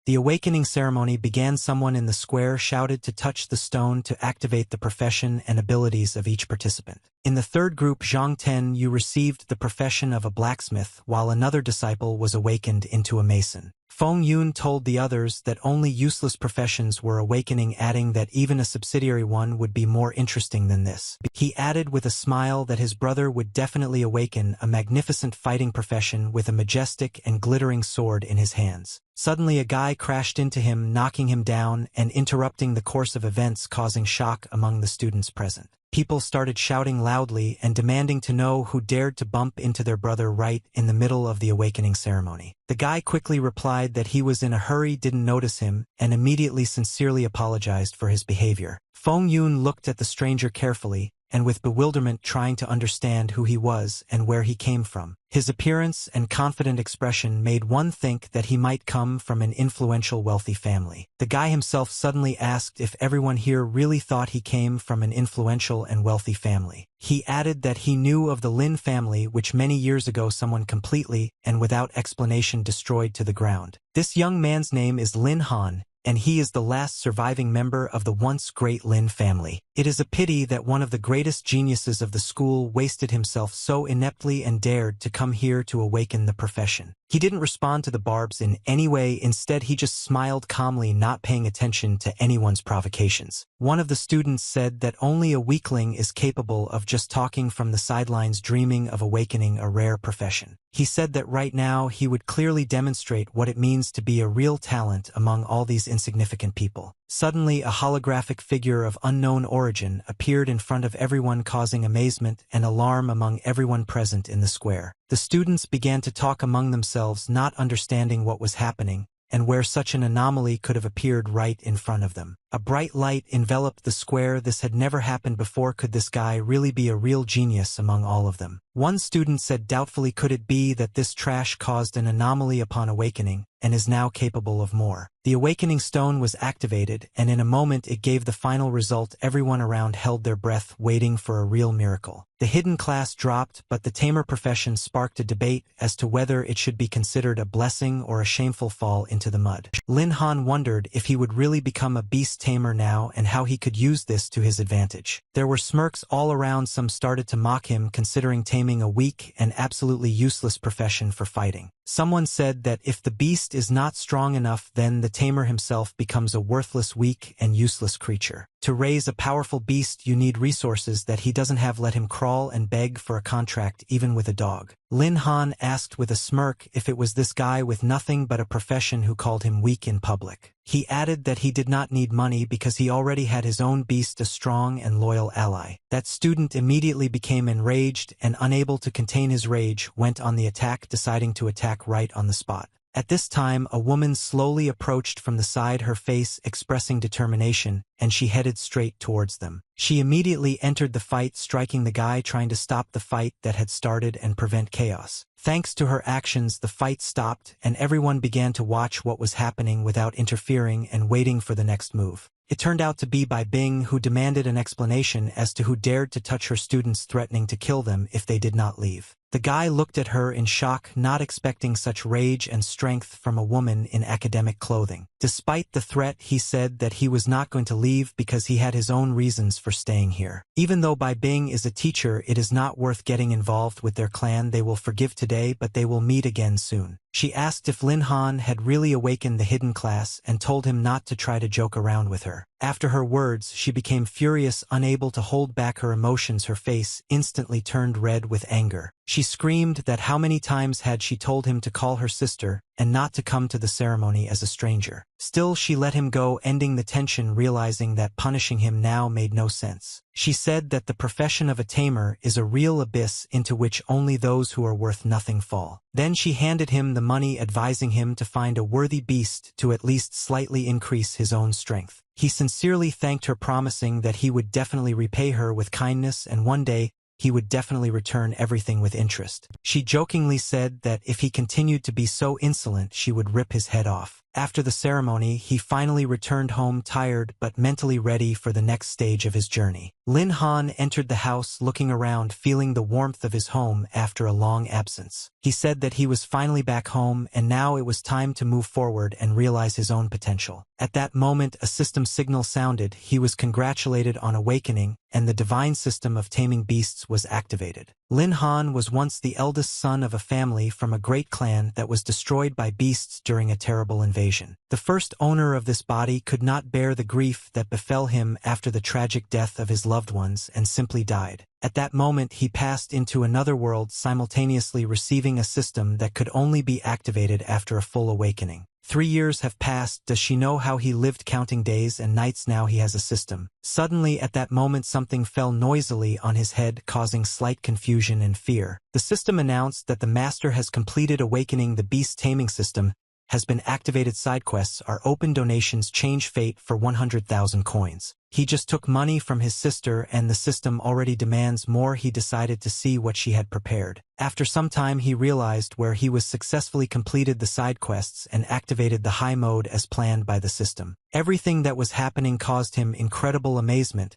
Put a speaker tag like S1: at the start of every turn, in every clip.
S1: The awakening ceremony began. Someone in the square shouted to touch the stone to activate the profession and abilities of each participant. In the third group, Zhang Ten, you received the profession of a blacksmith, while another disciple was awakened into a mason. Feng Yun told the others that only useless professions were awakening, adding that even a subsidiary one would be more interesting than this. He added with a smile that his brother would definitely awaken a magnificent fighting profession with a majestic and glittering sword in his hands. Suddenly a guy crashed into him, knocking him down and interrupting the course of events, causing shock among the students present. People started shouting loudly and demanding to know who dared to bump into their brother right in the middle of the awakening ceremony. The guy quickly replied that he was in a hurry, didn't notice him, and immediately sincerely apologized for his behavior. Feng Yun looked at the stranger carefully, and with bewilderment trying to understand who he was and where he came from. His appearance and confident expression made one think that he might come from an influential, wealthy family. The guy himself suddenly asked if everyone here really thought he came from an influential and wealthy family. He added that he knew of the Lin family, which many years ago someone completely and without explanation destroyed to the ground. This young man's name is Lin Han, and he is the last surviving member of the once great Lin family. It is a pity that one of the greatest geniuses of the school wasted himself so ineptly and dared to come here to awaken the profession. He didn't respond to the barbs in any way. Instead, he just smiled calmly, not paying attention to anyone's provocations. One of the students said that only a weakling is capable of just talking from the sidelines, dreaming of awakening a rare profession. He said that right now he would clearly demonstrate what it means to be a real talent among all these insignificant people. Suddenly, a holographic figure of unknown origin appeared in front of everyone, causing amazement and alarm among everyone present in the square. The students began to talk among themselves, not understanding what was happening and where such an anomaly could have appeared right in front of them. A bright light enveloped the square. This had never happened before. Could this guy really be a real genius among all of them? One student said doubtfully, could it be that this trash caused an anomaly upon awakening and is now capable of more? The awakening stone was activated, and in a moment it gave the final result. Everyone around held their breath, waiting for a real miracle. The hidden class dropped, but the tamer profession sparked a debate as to whether it should be considered a blessing or a shameful fall into the mud. Lin Han wondered if he would really become a beast tamer now and how he could use this to his advantage. There were smirks all around. Some started to mock him, considering taming a weak and absolutely useless profession for fighting. Someone said that if the beast is not strong enough, then the tamer himself becomes a worthless, weak, and useless creature. To raise a powerful beast, you need resources that he doesn't have. Let him crawl and beg for a contract, even with a dog. Lin Han asked with a smirk if it was this guy with nothing but a profession who called him weak in public. He added that he did not need money because he already had his own beast, a strong and loyal ally. That student immediately became enraged and, unable to contain his rage, went on the attack, deciding to attack right on the spot. At this time, a woman slowly approached from the side, her face expressing determination, and she headed straight towards them. She immediately entered the fight, striking the guy trying to stop the fight that had started and prevent chaos. Thanks to her actions, the fight stopped, and everyone began to watch what was happening without interfering and waiting for the next move. It turned out to be Bai Bing, who demanded an explanation as to who dared to touch her students, threatening to kill them if they did not leave. The guy looked at her in shock, not expecting such rage and strength from a woman in academic clothing. Despite the threat, he said that he was not going to leave because he had his own reasons for staying here. Even though Bai Bing is a teacher, it is not worth getting involved with their clan. They will forgive today, but they will meet again soon. She asked if Lin Han had really awakened the hidden class and told him not to try to joke around with her. After her words, she became furious, unable to hold back her emotions. Her face instantly turned red with anger. She screamed that how many times had she told him to call her sister and not to come to the ceremony as a stranger. Still, she let him go, ending the tension, realizing that punishing him now made no sense. She said that the profession of a tamer is a real abyss into which only those who are worth nothing fall. Then she handed him the money, advising him to find a worthy beast to at least slightly increase his own strength. He sincerely thanked her, promising that he would definitely repay her with kindness, and one day he would definitely return everything with interest. She jokingly said that if he continued to be so insolent, she would rip his head off. After the ceremony, he finally returned home tired but mentally ready for the next stage of his journey. Lin Han entered the house looking around, feeling the warmth of his home after a long absence. He said that he was finally back home and now it was time to move forward and realize his own potential. At that moment, a system signal sounded. He was congratulated on awakening, and the divine system of taming beasts was activated. Lin Han was once the eldest son of a family from a great clan that was destroyed by beasts during a terrible invasion. The first owner of this body could not bear the grief that befell him after the tragic death of his loved ones and simply died. At that moment, he passed into another world, simultaneously receiving a system that could only be activated after a full awakening. 3 years have passed. Does she know how he lived counting days and nights? Now he has a system. Suddenly, at that moment, something fell noisily on his head, causing slight confusion and fear. The system announced that the master has completed awakening. The beast taming system has been activated. Side quests are open. Donations change fate for 100,000 coins. He just took money from his sister and the system already demands more. He decided to see what she had prepared. After some time he realized where he was successfully completed the side quests and activated the high mode as planned by the system. Everything that was happening caused him incredible amazement.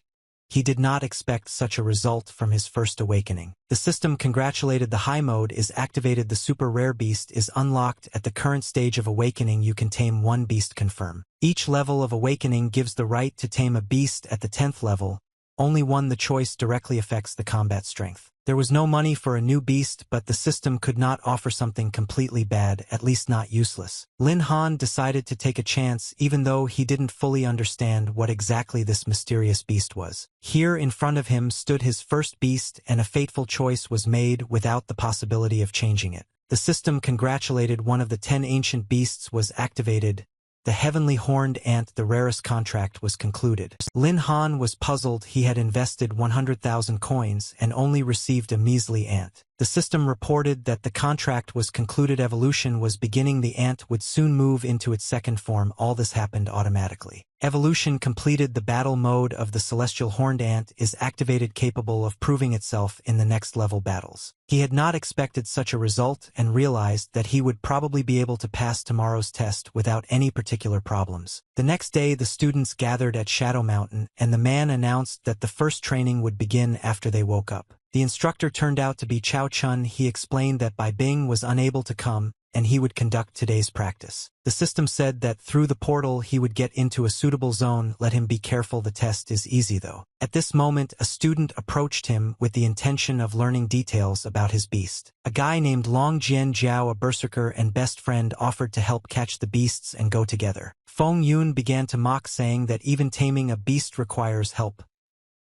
S1: He did not expect such a result from his first awakening. The system congratulated. The high mode is activated. The super rare beast is unlocked. At the current stage of awakening, you can tame one beast. Confirm. Each level of awakening gives the right to tame a beast. At the 10th level, only one. The choice directly affects the combat strength. There was no money for a new beast, but the system could not offer something completely bad, at least not useless. Lin Han decided to take a chance even though he didn't fully understand what exactly this mysterious beast was. Here in front of him stood his first beast, and a fateful choice was made without the possibility of changing it. The system congratulated. One of the 10 ancient beasts was activated. The heavenly horned ant. The rarest contract was concluded. Lin Han was puzzled. He had invested 100,000 coins and only received a measly ant. The system reported that the contract was concluded. Evolution was beginning. The ant would soon move into its second form. All this happened automatically. Evolution completed. The battle mode of the celestial horned ant is activated, capable of proving itself in the next level battles. He had not expected such a result and realized that he would probably be able to pass tomorrow's test without any particular problems. The next day the students gathered at Shadow Mountain and the man announced that the first training would begin after they woke up. The instructor turned out to be Chao Chun. He explained that Bai Bing was unable to come and he would conduct today's practice. The system said that through the portal he would get into a suitable zone. Let him be careful. The test is easy though. At this moment a student approached him with the intention of learning details about his beast. A guy named Long Jian Jiao, a berserker and best friend, offered to help catch the beasts and go together. Feng Yun began to mock, saying that even taming a beast requires help.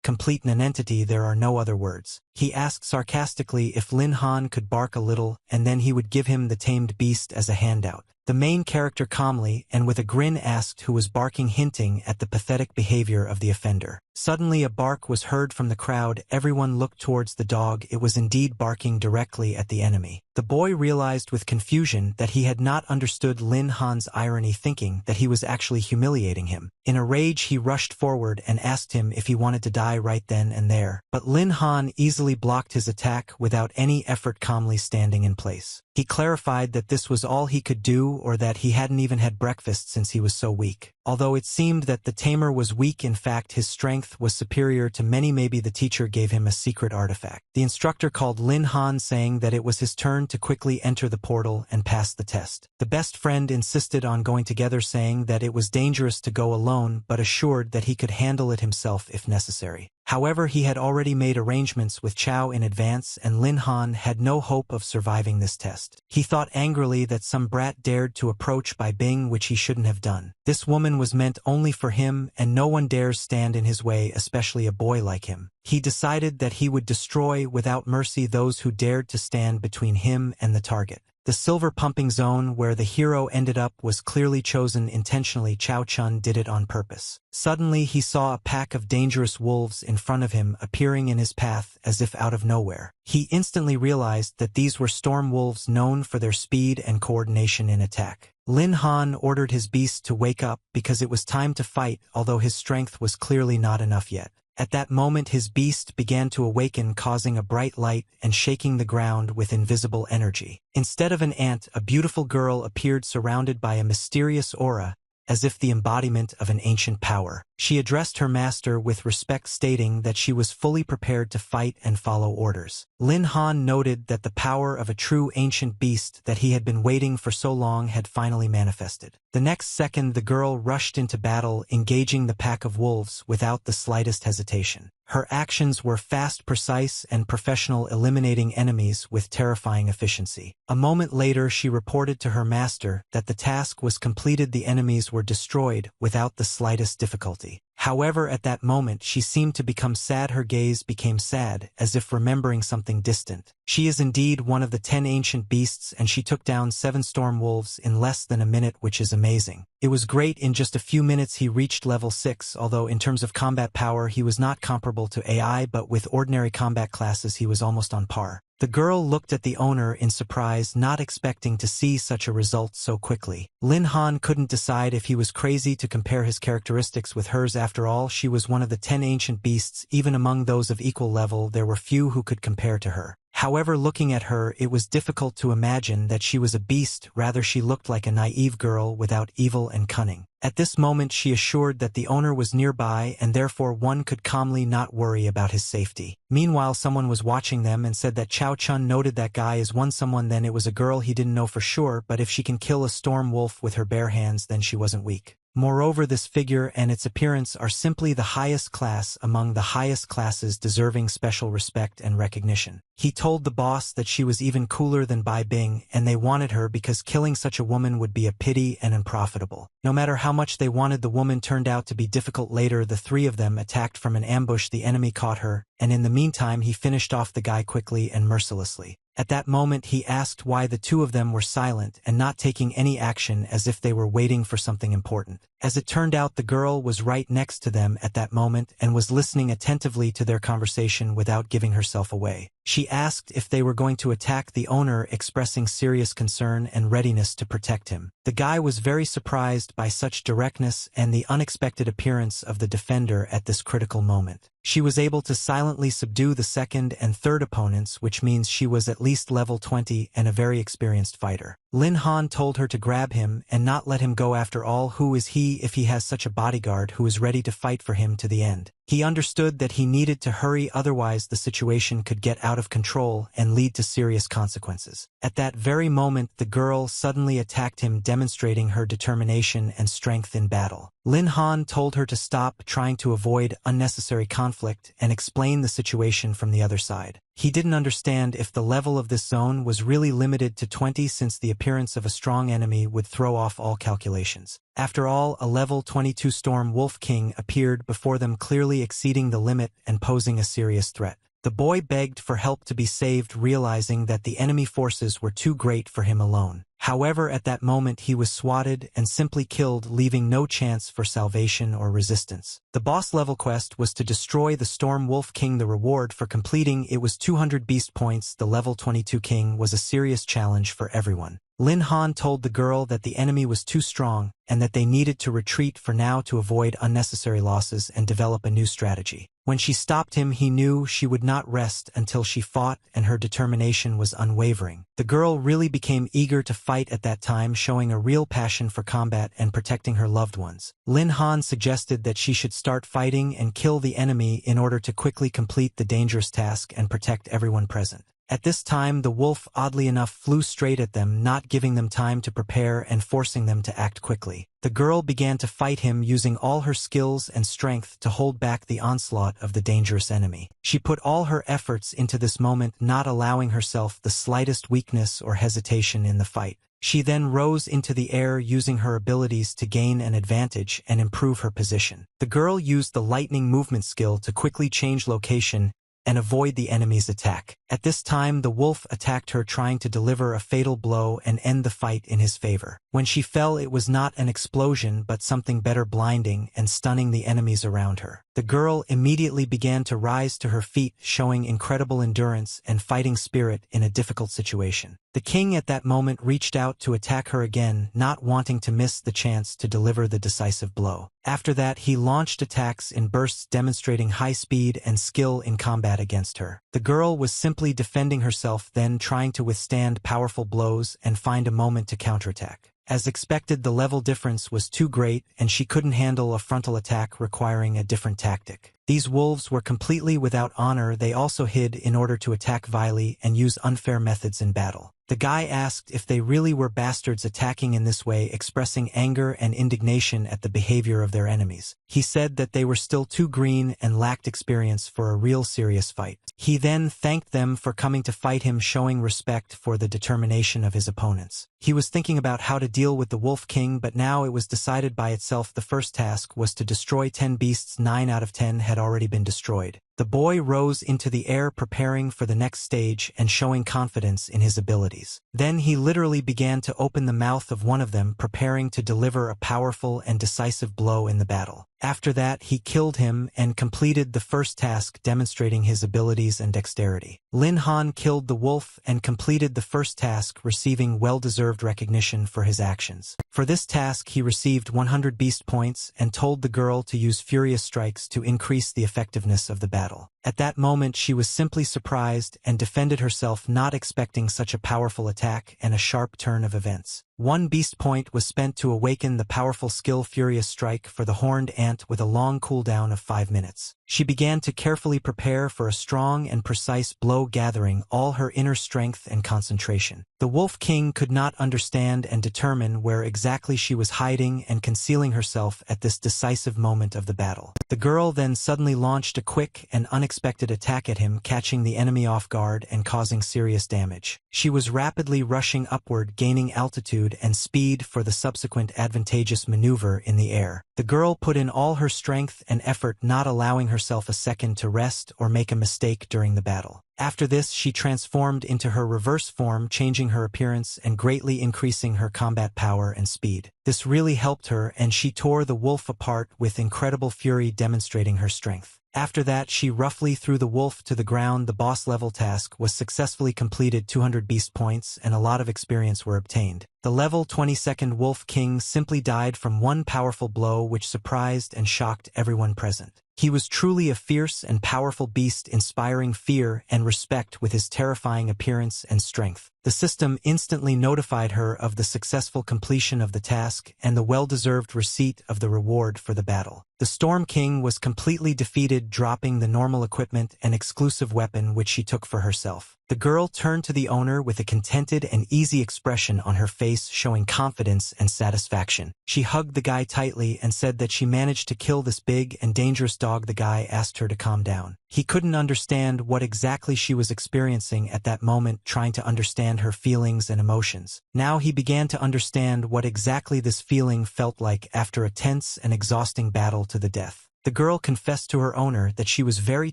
S1: Complete nonentity, there are no other words. He asked sarcastically if Lin Han could bark a little, and then he would give him the tamed beast as a handout. The main character calmly and with a grin asked who was barking, hinting at the pathetic behavior of the offender. Suddenly a bark was heard from the crowd. Everyone looked towards the dog. It was indeed barking directly at the enemy. The boy realized with confusion that he had not understood Lin Han's irony, thinking that he was actually humiliating him. In a rage he rushed forward and asked him if he wanted to die right then and there. But Lin Han easily blocked his attack without any effort, calmly standing in place. He clarified that this was all he could do, or that he hadn't even had breakfast since he was so weak. Although it seemed that the tamer was weak, in fact his strength was superior to many. Maybe the teacher gave him a secret artifact. The instructor called Lin Han, saying that it was his turn to quickly enter the portal and pass the test. The best friend insisted on going together, saying that it was dangerous to go alone, but assured that he could handle it himself if necessary. However, he had already made arrangements with Chao in advance, and Lin Han had no hope of surviving this test. He thought angrily that some brat dared to approach Bai Bing, which he shouldn't have done. This woman was meant only for him, and no one dares stand in his way, especially a boy like him. He decided that he would destroy without mercy those who dared to stand between him and the target. The silver pumping zone where the hero ended up was clearly chosen intentionally. Chao Chun did it on purpose. Suddenly he saw a pack of dangerous wolves in front of him, appearing in his path as if out of nowhere. He instantly realized that these were storm wolves, known for their speed and coordination in attack. Lin Han ordered his beast to wake up because it was time to fight, although his strength was clearly not enough yet. At that moment his beast began to awaken, causing a bright light and shaking the ground with invisible energy. Instead of an ant, a beautiful girl appeared surrounded by a mysterious aura, as if the embodiment of an ancient power. She addressed her master with respect, stating that she was fully prepared to fight and follow orders. Lin Han noted that the power of a true ancient beast that he had been waiting for so long had finally manifested. The next second the girl rushed into battle, engaging the pack of wolves without the slightest hesitation. Her actions were fast, precise, and professional, eliminating enemies with terrifying efficiency. A moment later she reported to her master that the task was completed. The enemies were destroyed without the slightest difficulty. However, at that moment she seemed to become sad. Her gaze became sad, as if remembering something distant. She is indeed one of the 10 ancient beasts, and she took down 7 storm wolves in less than a minute, which is amazing. It was great. In just a few minutes he reached level 6, although in terms of combat power he was not comparable to AI, but with ordinary combat classes he was almost on par. The girl looked at the owner in surprise, not expecting to see such a result so quickly. Lin Han couldn't decide if he was crazy to compare his characteristics with hers. After all, she was one of the 10 ancient beasts. Even among those of equal level there were few who could compare to her. However, looking at her, it was difficult to imagine that she was a beast. Rather, she looked like a naive girl without evil and cunning. At this moment she assured that the owner was nearby, and therefore one could calmly not worry about his safety. Meanwhile, someone was watching them and said that Chao Chun noted that guy is someone. Then it was a girl. He didn't know for sure, but if she can kill a storm wolf with her bare hands, then she wasn't weak. Moreover, this figure and its appearance are simply the highest class among the highest classes, deserving special respect and recognition. He told the boss that she was even cooler than Bai Bing, and they wanted her because killing such a woman would be a pity and unprofitable. No matter how much they wanted, the woman turned out to be difficult. Later, the 3 of them attacked from an ambush. The enemy caught her, and in the meantime he finished off the guy quickly and mercilessly. At that moment he asked why the 2 of them were silent and not taking any action, as if they were waiting for something important. As it turned out, the girl was right next to them at that moment and was listening attentively to their conversation without giving herself away. She asked if they were going to attack the owner, expressing serious concern and readiness to protect him. The guy was very surprised by such directness and the unexpected appearance of the defender at this critical moment. She was able to silently subdue the second and third opponents, which means she was at least level 20 and a very experienced fighter. Lin Han told her to grab him and not let him go. After all, who is he if he has such a bodyguard who is ready to fight for him to the end? He understood that he needed to hurry, otherwise the situation could get out of control and lead to serious consequences. At that very moment the girl suddenly attacked him, demonstrating her determination and strength in battle. Lin Han told her to stop, trying to avoid unnecessary conflict, and explain the situation from the other side. He didn't understand if the level of this zone was really limited to 20, since the appearance of a strong enemy would throw off all calculations. After all, a level 22 Storm Wolf King appeared before them, clearly exceeding the limit and posing a serious threat. The boy begged for help to be saved, realizing that the enemy forces were too great for him alone. However, at that moment he was swatted and simply killed, leaving no chance for salvation or resistance. The boss level quest was to destroy the Storm Wolf King. The reward for completing it was 200 beast points. The level 22 king was a serious challenge for everyone. Lin Han told the girl that the enemy was too strong and that they needed to retreat for now to avoid unnecessary losses and develop a new strategy. When she stopped him, he knew she would not rest until she fought, and her determination was unwavering. The girl really became eager to fight at that time, showing a real passion for combat and protecting her loved ones. Lin Han suggested that she should start fighting and kill the enemy in order to quickly complete the dangerous task and protect everyone present. At this time, the wolf, oddly enough, flew straight at them, not giving them time to prepare and forcing them to act quickly. The girl began to fight him, using all her skills and strength to hold back the onslaught of the dangerous enemy. She put all her efforts into this moment, not allowing herself the slightest weakness or hesitation in the fight. She then rose into the air, using her abilities to gain an advantage and improve her position. The girl used the lightning movement skill to quickly change location and avoid the enemy's attack. At this time, the wolf attacked her, trying to deliver a fatal blow and end the fight in his favor. When she fell, it was not an explosion but something better, blinding and stunning the enemies around her. The girl immediately began to rise to her feet, showing incredible endurance and fighting spirit in a difficult situation. The king at that moment reached out to attack her again, not wanting to miss the chance to deliver the decisive blow. After that, he launched attacks in bursts demonstrating high speed and skill in combat against her. The girl was simply defending herself, then trying to withstand powerful blows and find a moment to counterattack. As expected, the level difference was too great and she couldn't handle a frontal attack requiring a different tactic. These wolves were completely without honor. They also hid in order to attack vilely and use unfair methods in battle. The guy asked if they really were bastards attacking in this way, expressing anger and indignation at the behavior of their enemies. He said that they were still too green and lacked experience for a real serious fight. He then thanked them for coming to fight him, showing respect for the determination of his opponents. He was thinking about how to deal with the Wolf King, but now it was decided by itself. The first task was to destroy 10 beasts. 9 out of 10 had already been destroyed. The boy rose into the air, preparing for the next stage and showing confidence in his abilities. Then he literally began to open the mouth of one of them, preparing to deliver a powerful and decisive blow in the battle. After that, he killed him and completed the first task, demonstrating his abilities and dexterity. Lin Han killed the wolf and completed the first task, receiving well-deserved recognition for his actions. For this task, he received 100 beast points and told the girl to use furious strikes to increase the effectiveness of the battle. At that moment, she was simply surprised and defended herself, not expecting such a powerful attack and a sharp turn of events. 1 beast point was spent to awaken the powerful skill Furious Strike for the horned ant with a long cooldown of 5 minutes. She began to carefully prepare for a strong and precise blow, gathering all her inner strength and concentration. The Wolf King could not understand and determine where exactly she was hiding and concealing herself at this decisive moment of the battle. The girl then suddenly launched a quick and unexpected attack at him, catching the enemy off guard and causing serious damage. She was rapidly rushing upward, gaining altitude and speed for the subsequent advantageous maneuver in the air. The girl put in all her strength and effort, not allowing herself a second to rest or make a mistake during the battle. After this, she transformed into her reverse form, changing her appearance and greatly increasing her combat power and speed. This really helped her, and she tore the wolf apart with incredible fury, demonstrating her strength. After that, she roughly threw the wolf to the ground. The boss level task was successfully completed. 200 beast points and a lot of experience were obtained. The level 22nd Wolf King simply died from one powerful blow, which surprised and shocked everyone present. He was truly a fierce and powerful beast, inspiring fear and respect with his terrifying appearance and strength. The system instantly notified her of the successful completion of the task and the well-deserved receipt of the reward for the battle. The Storm King was completely defeated, dropping the normal equipment and exclusive weapon which she took for herself. The girl turned to the owner with a contented and easy expression on her face, showing confidence and satisfaction. She hugged the guy tightly and said that she managed to kill this big and dangerous dog. The guy asked her to calm down. He couldn't understand what exactly she was experiencing at that moment, trying to understand her feelings and emotions. Now he began to understand what exactly this feeling felt like after a tense and exhausting battle to the death. The girl confessed to her owner that she was very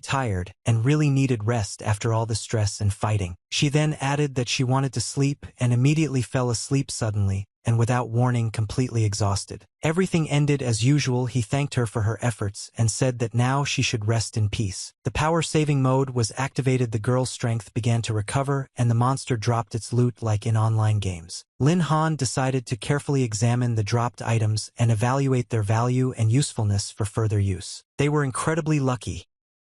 S1: tired and really needed rest after all the stress and fighting. She then added that she wanted to sleep and immediately fell asleep suddenly and without warning, completely exhausted. Everything ended as usual. He thanked her for her efforts and said that now she should rest in peace. The power-saving mode was activated. The girl's strength began to recover and the monster dropped its loot like in online games. Lin Han decided to carefully examine the dropped items and evaluate their value and usefulness for further use. They were incredibly lucky.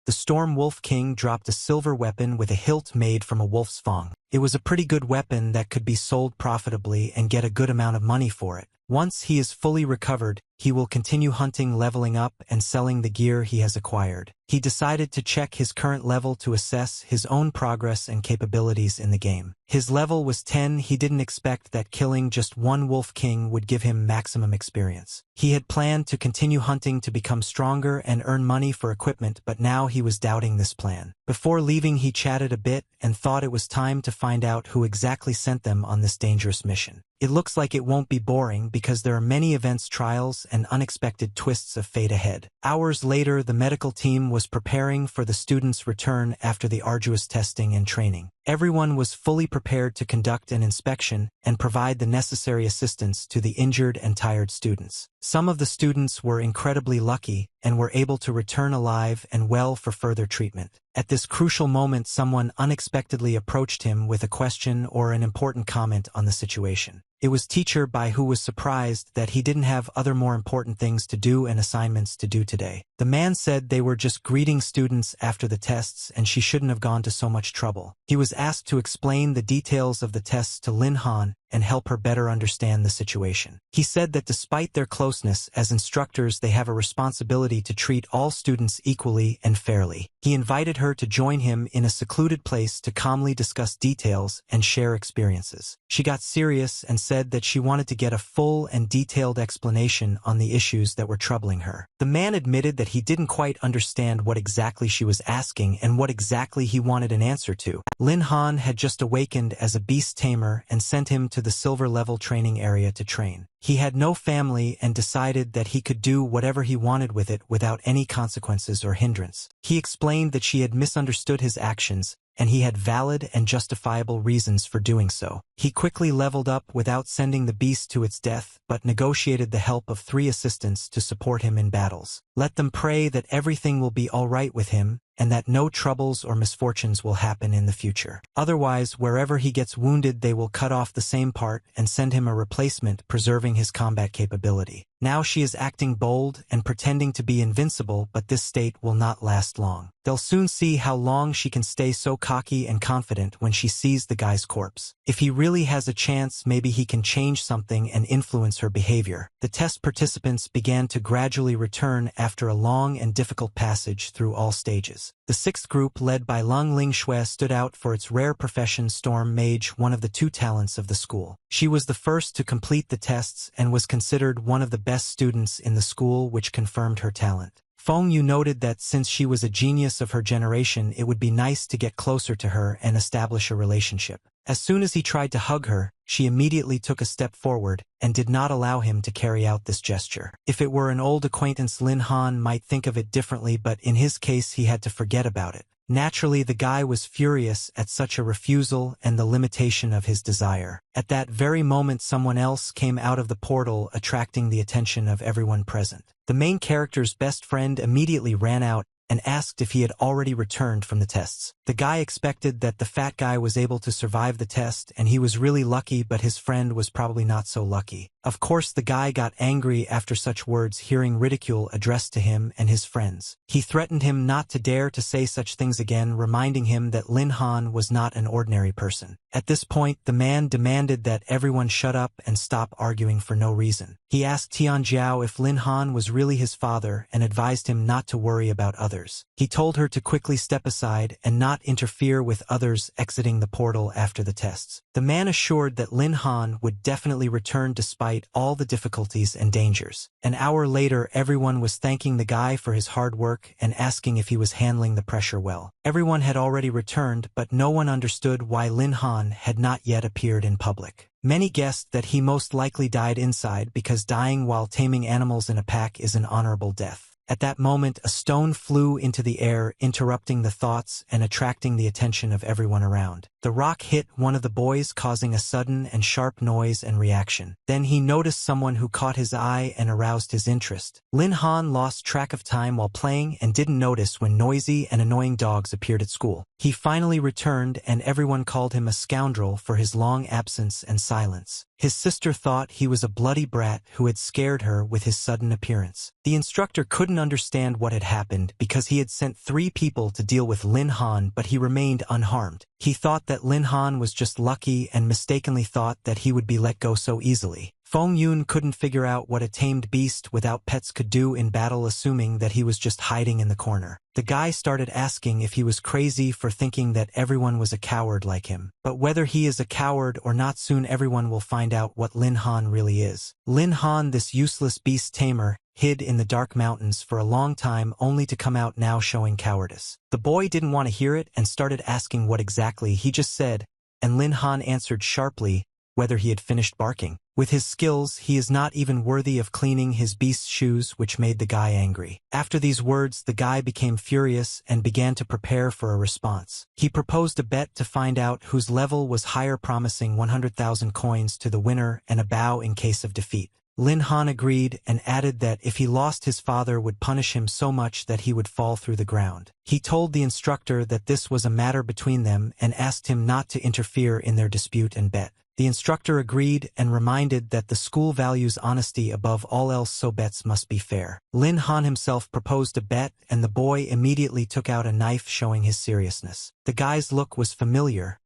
S1: The Storm Wolf King dropped a silver weapon with a hilt made from a wolf's fang. It was a pretty good weapon that could be sold profitably and get a good amount of money for it. Once he is fully recovered, he will continue hunting, leveling up, and selling the gear he has acquired. He decided to check his current level to assess his own progress and capabilities in the game. His level was 10. He didn't expect that killing just one Wolf King would give him maximum experience. He had planned to continue hunting to become stronger and earn money for equipment, but now he was doubting this plan. Before leaving, he chatted a bit and thought it was time to find out who exactly sent them on this dangerous mission. It looks like it won't be boring because there are many events, trials, and unexpected twists of fate ahead. Hours later, the medical team was preparing for the students' return after the arduous testing and training. Everyone was fully prepared to conduct an inspection and provide the necessary assistance to the injured and tired students. Some of the students were incredibly lucky and were able to return alive and well for further treatment. At this crucial moment, someone unexpectedly approached him with a question or an important comment on the situation. It was Teacher Bai, who was surprised that he didn't have other more important things to do and assignments to do today. The man said they were just greeting students after the tests and she shouldn't have gone to so much trouble. He was asked to explain the details of the tests to Lin Han and help her better understand the situation. He said that despite their closeness as instructors, they have a responsibility to treat all students equally and fairly. He invited her to join him in a secluded place to calmly discuss details and share experiences. She got serious and said that she wanted to get a full and detailed explanation on the issues that were troubling her. The man admitted that he didn't quite understand what exactly she was asking and what exactly he wanted an answer to. Lin Han had just awakened as a beast tamer and sent him to the silver-level training area to train. He had no family and decided that he could do whatever he wanted with it without any consequences or hindrance. He explained that she had misunderstood his actions and he had valid and justifiable reasons for doing so. He quickly leveled up without sending the beast to its death, but negotiated the help of 3 assistants to support him in battles. Let them pray that everything will be all right with him and that no troubles or misfortunes will happen in the future. Otherwise, wherever he gets wounded, they will cut off the same part and send him a replacement, preserving his combat capability. Now she is acting bold and pretending to be invincible, but this state will not last long. They'll soon see how long she can stay so cocky and confident when she sees the guy's corpse. If he really has a chance, maybe he can change something and influence her behavior. The test participants began to gradually return after a long and difficult passage through all stages. The 6th group, led by Lung Lingshui, stood out for its rare profession, Storm Mage, one of the 2 talents of the school. She was the first to complete the tests and was considered one of the best students in the school, which confirmed her talent. Feng Yu noted that since she was a genius of her generation, it would be nice to get closer to her and establish a relationship. As soon as he tried to hug her, she immediately took a step forward and did not allow him to carry out this gesture. If it were an old acquaintance, Lin Han might think of it differently, but in his case he had to forget about it. Naturally, the guy was furious at such a refusal and the limitation of his desire. At that very moment, someone else came out of the portal, attracting the attention of everyone present. The main character's best friend immediately ran out and asked if he had already returned from the tests. The guy expected that the fat guy was able to survive the test and he was really lucky, but his friend was probably not so lucky. Of course, the guy got angry after such words, hearing ridicule addressed to him and his friends. He threatened him not to dare to say such things again, reminding him that Lin Han was not an ordinary person. At this point, the man demanded that everyone shut up and stop arguing for no reason. He asked Tianjiao if Lin Han was really his father and advised him not to worry about others. He told her to quickly step aside and not interfere with others exiting the portal after the tests. The man assured that Lin Han would definitely return despite all the difficulties and dangers. An hour later, everyone was thanking the guy for his hard work and asking if he was handling the pressure well. Everyone had already returned, but no one understood why Lin Han had not yet appeared in public. Many guessed that he most likely died inside because dying while taming animals in a pack is an honorable death. At that moment, a stone flew into the air, interrupting the thoughts and attracting the attention of everyone around. The rock hit one of the boys, causing a sudden and sharp noise and reaction. Then he noticed someone who caught his eye and aroused his interest. Lin Han lost track of time while playing and didn't notice when noisy and annoying dogs appeared at school. He finally returned and everyone called him a scoundrel for his long absence and silence. His sister thought he was a bloody brat who had scared her with his sudden appearance. The instructor couldn't understand what had happened because he had sent 3 people to deal with Lin Han, but he remained unharmed. He thought that Lin Han was just lucky and mistakenly thought that he would be let go so easily. Feng Yun couldn't figure out what a tamed beast without pets could do in battle, assuming that he was just hiding in the corner. The guy started asking if he was crazy for thinking that everyone was a coward like him. But whether he is a coward or not, soon everyone will find out what Lin Han really is. Lin Han, this useless beast tamer, hid in the dark mountains for a long time only to come out now showing cowardice. The boy didn't want to hear it and started asking what exactly he just said, and Lin Han answered sharply, whether he had finished barking. With his skills, he is not even worthy of cleaning his beast's shoes, which made the guy angry. After these words, the guy became furious and began to prepare for a response. He proposed a bet to find out whose level was higher, promising 100,000 coins to the winner and a bow in case of defeat. Lin Han agreed and added that if he lost, his father would punish him so much that he would fall through the ground. He told the instructor that this was a matter between them and asked him not to interfere in their dispute and bet. The instructor agreed and reminded that the school values honesty above all else, so bets must be fair. Lin Han himself proposed a bet, and the boy immediately took out a knife, showing his seriousness. The guy's look was familiar,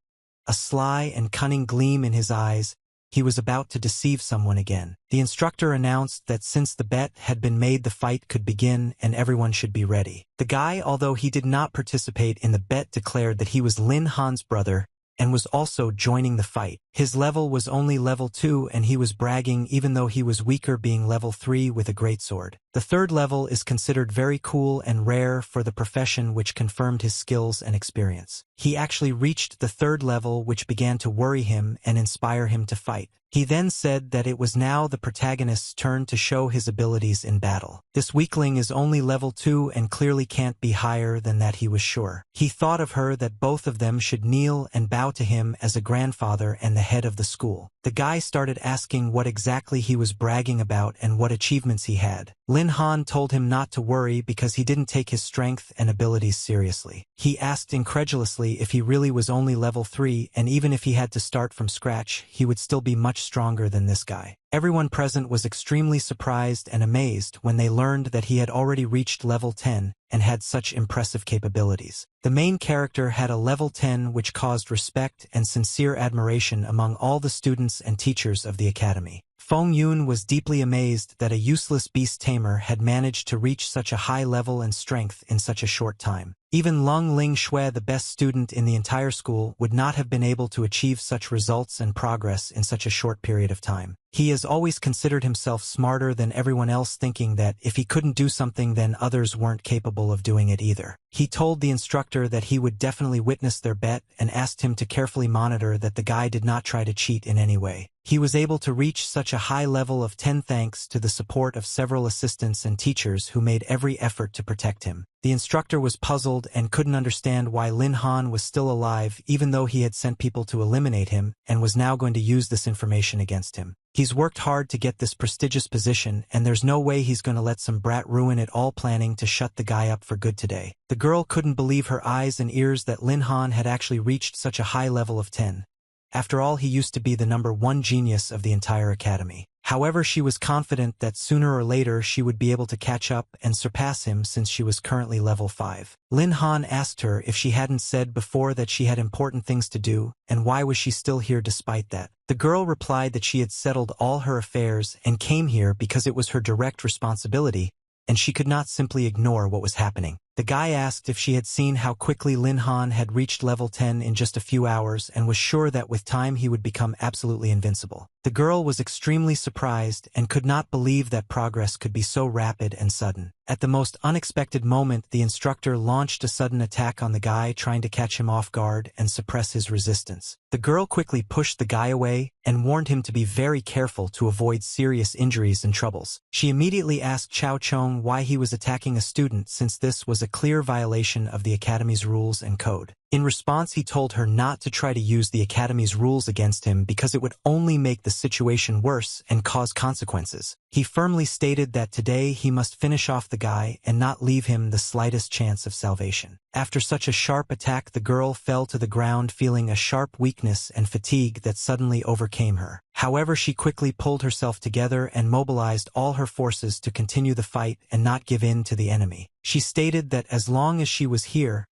S1: a sly and cunning gleam in his eyes. He was about to deceive someone again. The instructor announced that since the bet had been made, the fight could begin and everyone should be ready. The guy, although he did not participate in the bet, declared that he was Lin Han's brother and was also joining the fight. His level was only level 2 and he was bragging even though he was weaker, being level 3 with a greatsword. The third level is considered very cool and rare for the profession, which confirmed his skills and experience. He actually reached the third level, which began to worry him and inspire him to fight. He then said that it was now the protagonist's turn to show his abilities in battle. This weakling is only level 2 and clearly can't be higher than that, he was sure. He thought of her that both of them should kneel and bow to him as a grandfather and the head of the school. The guy started asking what exactly he was bragging about and what achievements he had. Lin Han told him not to worry because he didn't take his strength and abilities seriously. He asked incredulously if he really was only level 3, and even if he had to start from scratch, he would still be much stronger than this guy. Everyone present was extremely surprised and amazed when they learned that he had already reached level 10 and had such impressive capabilities. The main character had a level 10, which caused respect and sincere admiration among all the students and teachers of the academy. Feng Yun was deeply amazed that a useless beast tamer had managed to reach such a high level and strength in such a short time. Even Lung Ling Shui, the best student in the entire school, would not have been able to achieve such results and progress in such a short period of time. He has always considered himself smarter than everyone else, thinking that if he couldn't do something, then others weren't capable of doing it either. He told the instructor that he would definitely witness their bet and asked him to carefully monitor that the guy did not try to cheat in any way. He was able to reach such a high level of 10 thanks to the support of several assistants and teachers who made every effort to protect him. The instructor was puzzled and couldn't understand why Lin Han was still alive, even though he had sent people to eliminate him and was now going to use this information against him. He's worked hard to get this prestigious position, and there's no way he's going to let some brat ruin it all, planning to shut the guy up for good today. The girl couldn't believe her eyes and ears that Lin Han had actually reached such a high level of 10. After all, he used to be the #1 genius of the entire academy. However, she was confident that sooner or later she would be able to catch up and surpass him, since she was currently level 5. Lin Han asked her if she hadn't said before that she had important things to do, and why was she still here despite that. The girl replied that she had settled all her affairs and came here because it was her direct responsibility, and she could not simply ignore what was happening. The guy asked if she had seen how quickly Lin Han had reached level 10 in just a few hours and was sure that with time he would become absolutely invincible. The girl was extremely surprised and could not believe that progress could be so rapid and sudden. At the most unexpected moment, the instructor launched a sudden attack on the guy, trying to catch him off guard and suppress his resistance. The girl quickly pushed the guy away and warned him to be very careful to avoid serious injuries and troubles. She immediately asked Chao Chong why he was attacking a student, since this was a clear violation of the academy's rules and code. In response, he told her not to try to use the academy's rules against him because it would only make the situation worse and cause consequences. He firmly stated that today he must finish off the guy and not leave him the slightest chance of salvation. After such a sharp attack, the girl fell to the ground, feeling a sharp weakness and fatigue that suddenly overcame her. However, she quickly pulled herself together and mobilized all her forces to continue the fight and not give in to the enemy. She stated that as long as she was here,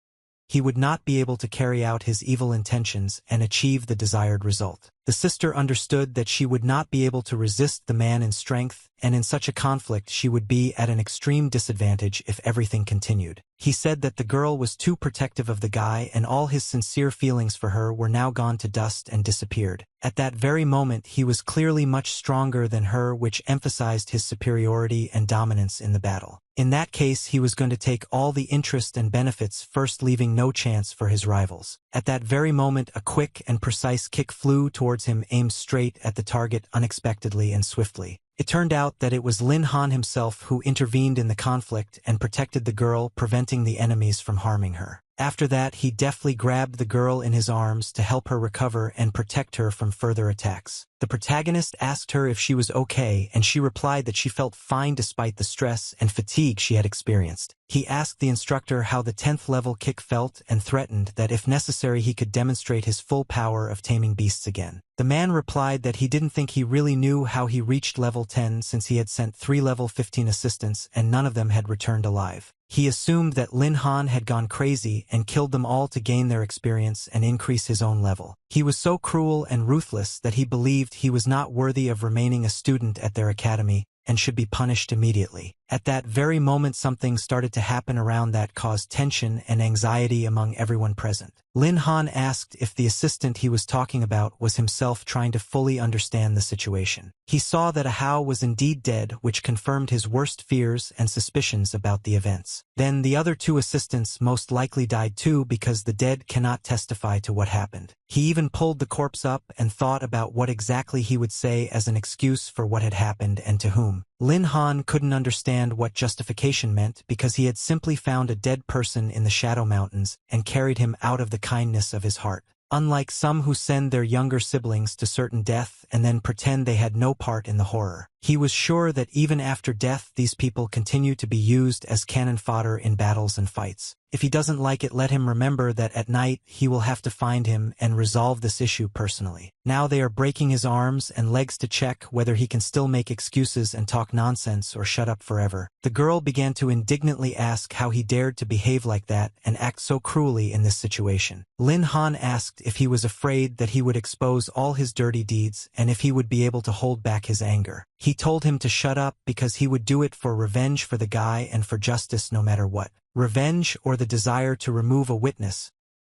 S1: he would not be able to carry out his evil intentions and achieve the desired result. The sister understood that she would not be able to resist the man in strength, and in such a conflict she would be at an extreme disadvantage if everything continued. He said that the girl was too protective of the guy, and all his sincere feelings for her were now gone to dust and disappeared. At that very moment, he was clearly much stronger than her, which emphasized his superiority and dominance in the battle. In that case, he was going to take all the interest and benefits first, leaving no chance for his rivals. At that very moment, a quick and precise kick flew towards him, aimed straight at the target unexpectedly and swiftly. It turned out that it was Lin Han himself who intervened in the conflict and protected the girl, preventing the enemies from harming her. After that, he deftly grabbed the girl in his arms to help her recover and protect her from further attacks. The protagonist asked her if she was okay, and she replied that she felt fine despite the stress and fatigue she had experienced. He asked the instructor how the 10th level kick felt and threatened that if necessary he could demonstrate his full power of taming beasts again. The man replied that he didn't think he really knew how he reached level 10 since he had sent 3 level 15 assistants and none of them had returned alive. He assumed that Lin Han had gone crazy and killed them all to gain their experience and increase his own level. He was so cruel and ruthless that he believed he was not worthy of remaining a student at their academy and should be punished immediately. At that very moment, something started to happen around that caused tension and anxiety among everyone present. Lin Han asked if the assistant he was talking about was himself, trying to fully understand the situation. He saw that Ahao was indeed dead, which confirmed his worst fears and suspicions about the events. Then the other 2 assistants most likely died too, because the dead cannot testify to what happened. He even pulled the corpse up and thought about what exactly he would say as an excuse for what had happened and to whom. Lin Han couldn't understand what justification meant because he had simply found a dead person in the Shadow Mountains and carried him out of the kindness of his heart. Unlike some who send their younger siblings to certain death and then pretend they had no part in the horror, he was sure that even after death these people continue to be used as cannon fodder in battles and fights. If he doesn't like it, let him remember that at night he will have to find him and resolve this issue personally. Now they are breaking his arms and legs to check whether he can still make excuses and talk nonsense or shut up forever. The girl began to indignantly ask how he dared to behave like that and act so cruelly in this situation. Lin Han asked if he was afraid that he would expose all his dirty deeds and if he would be able to hold back his anger. He told him to shut up because he would do it for revenge for the guy and for justice no matter what. Revenge or the desire to remove a witness.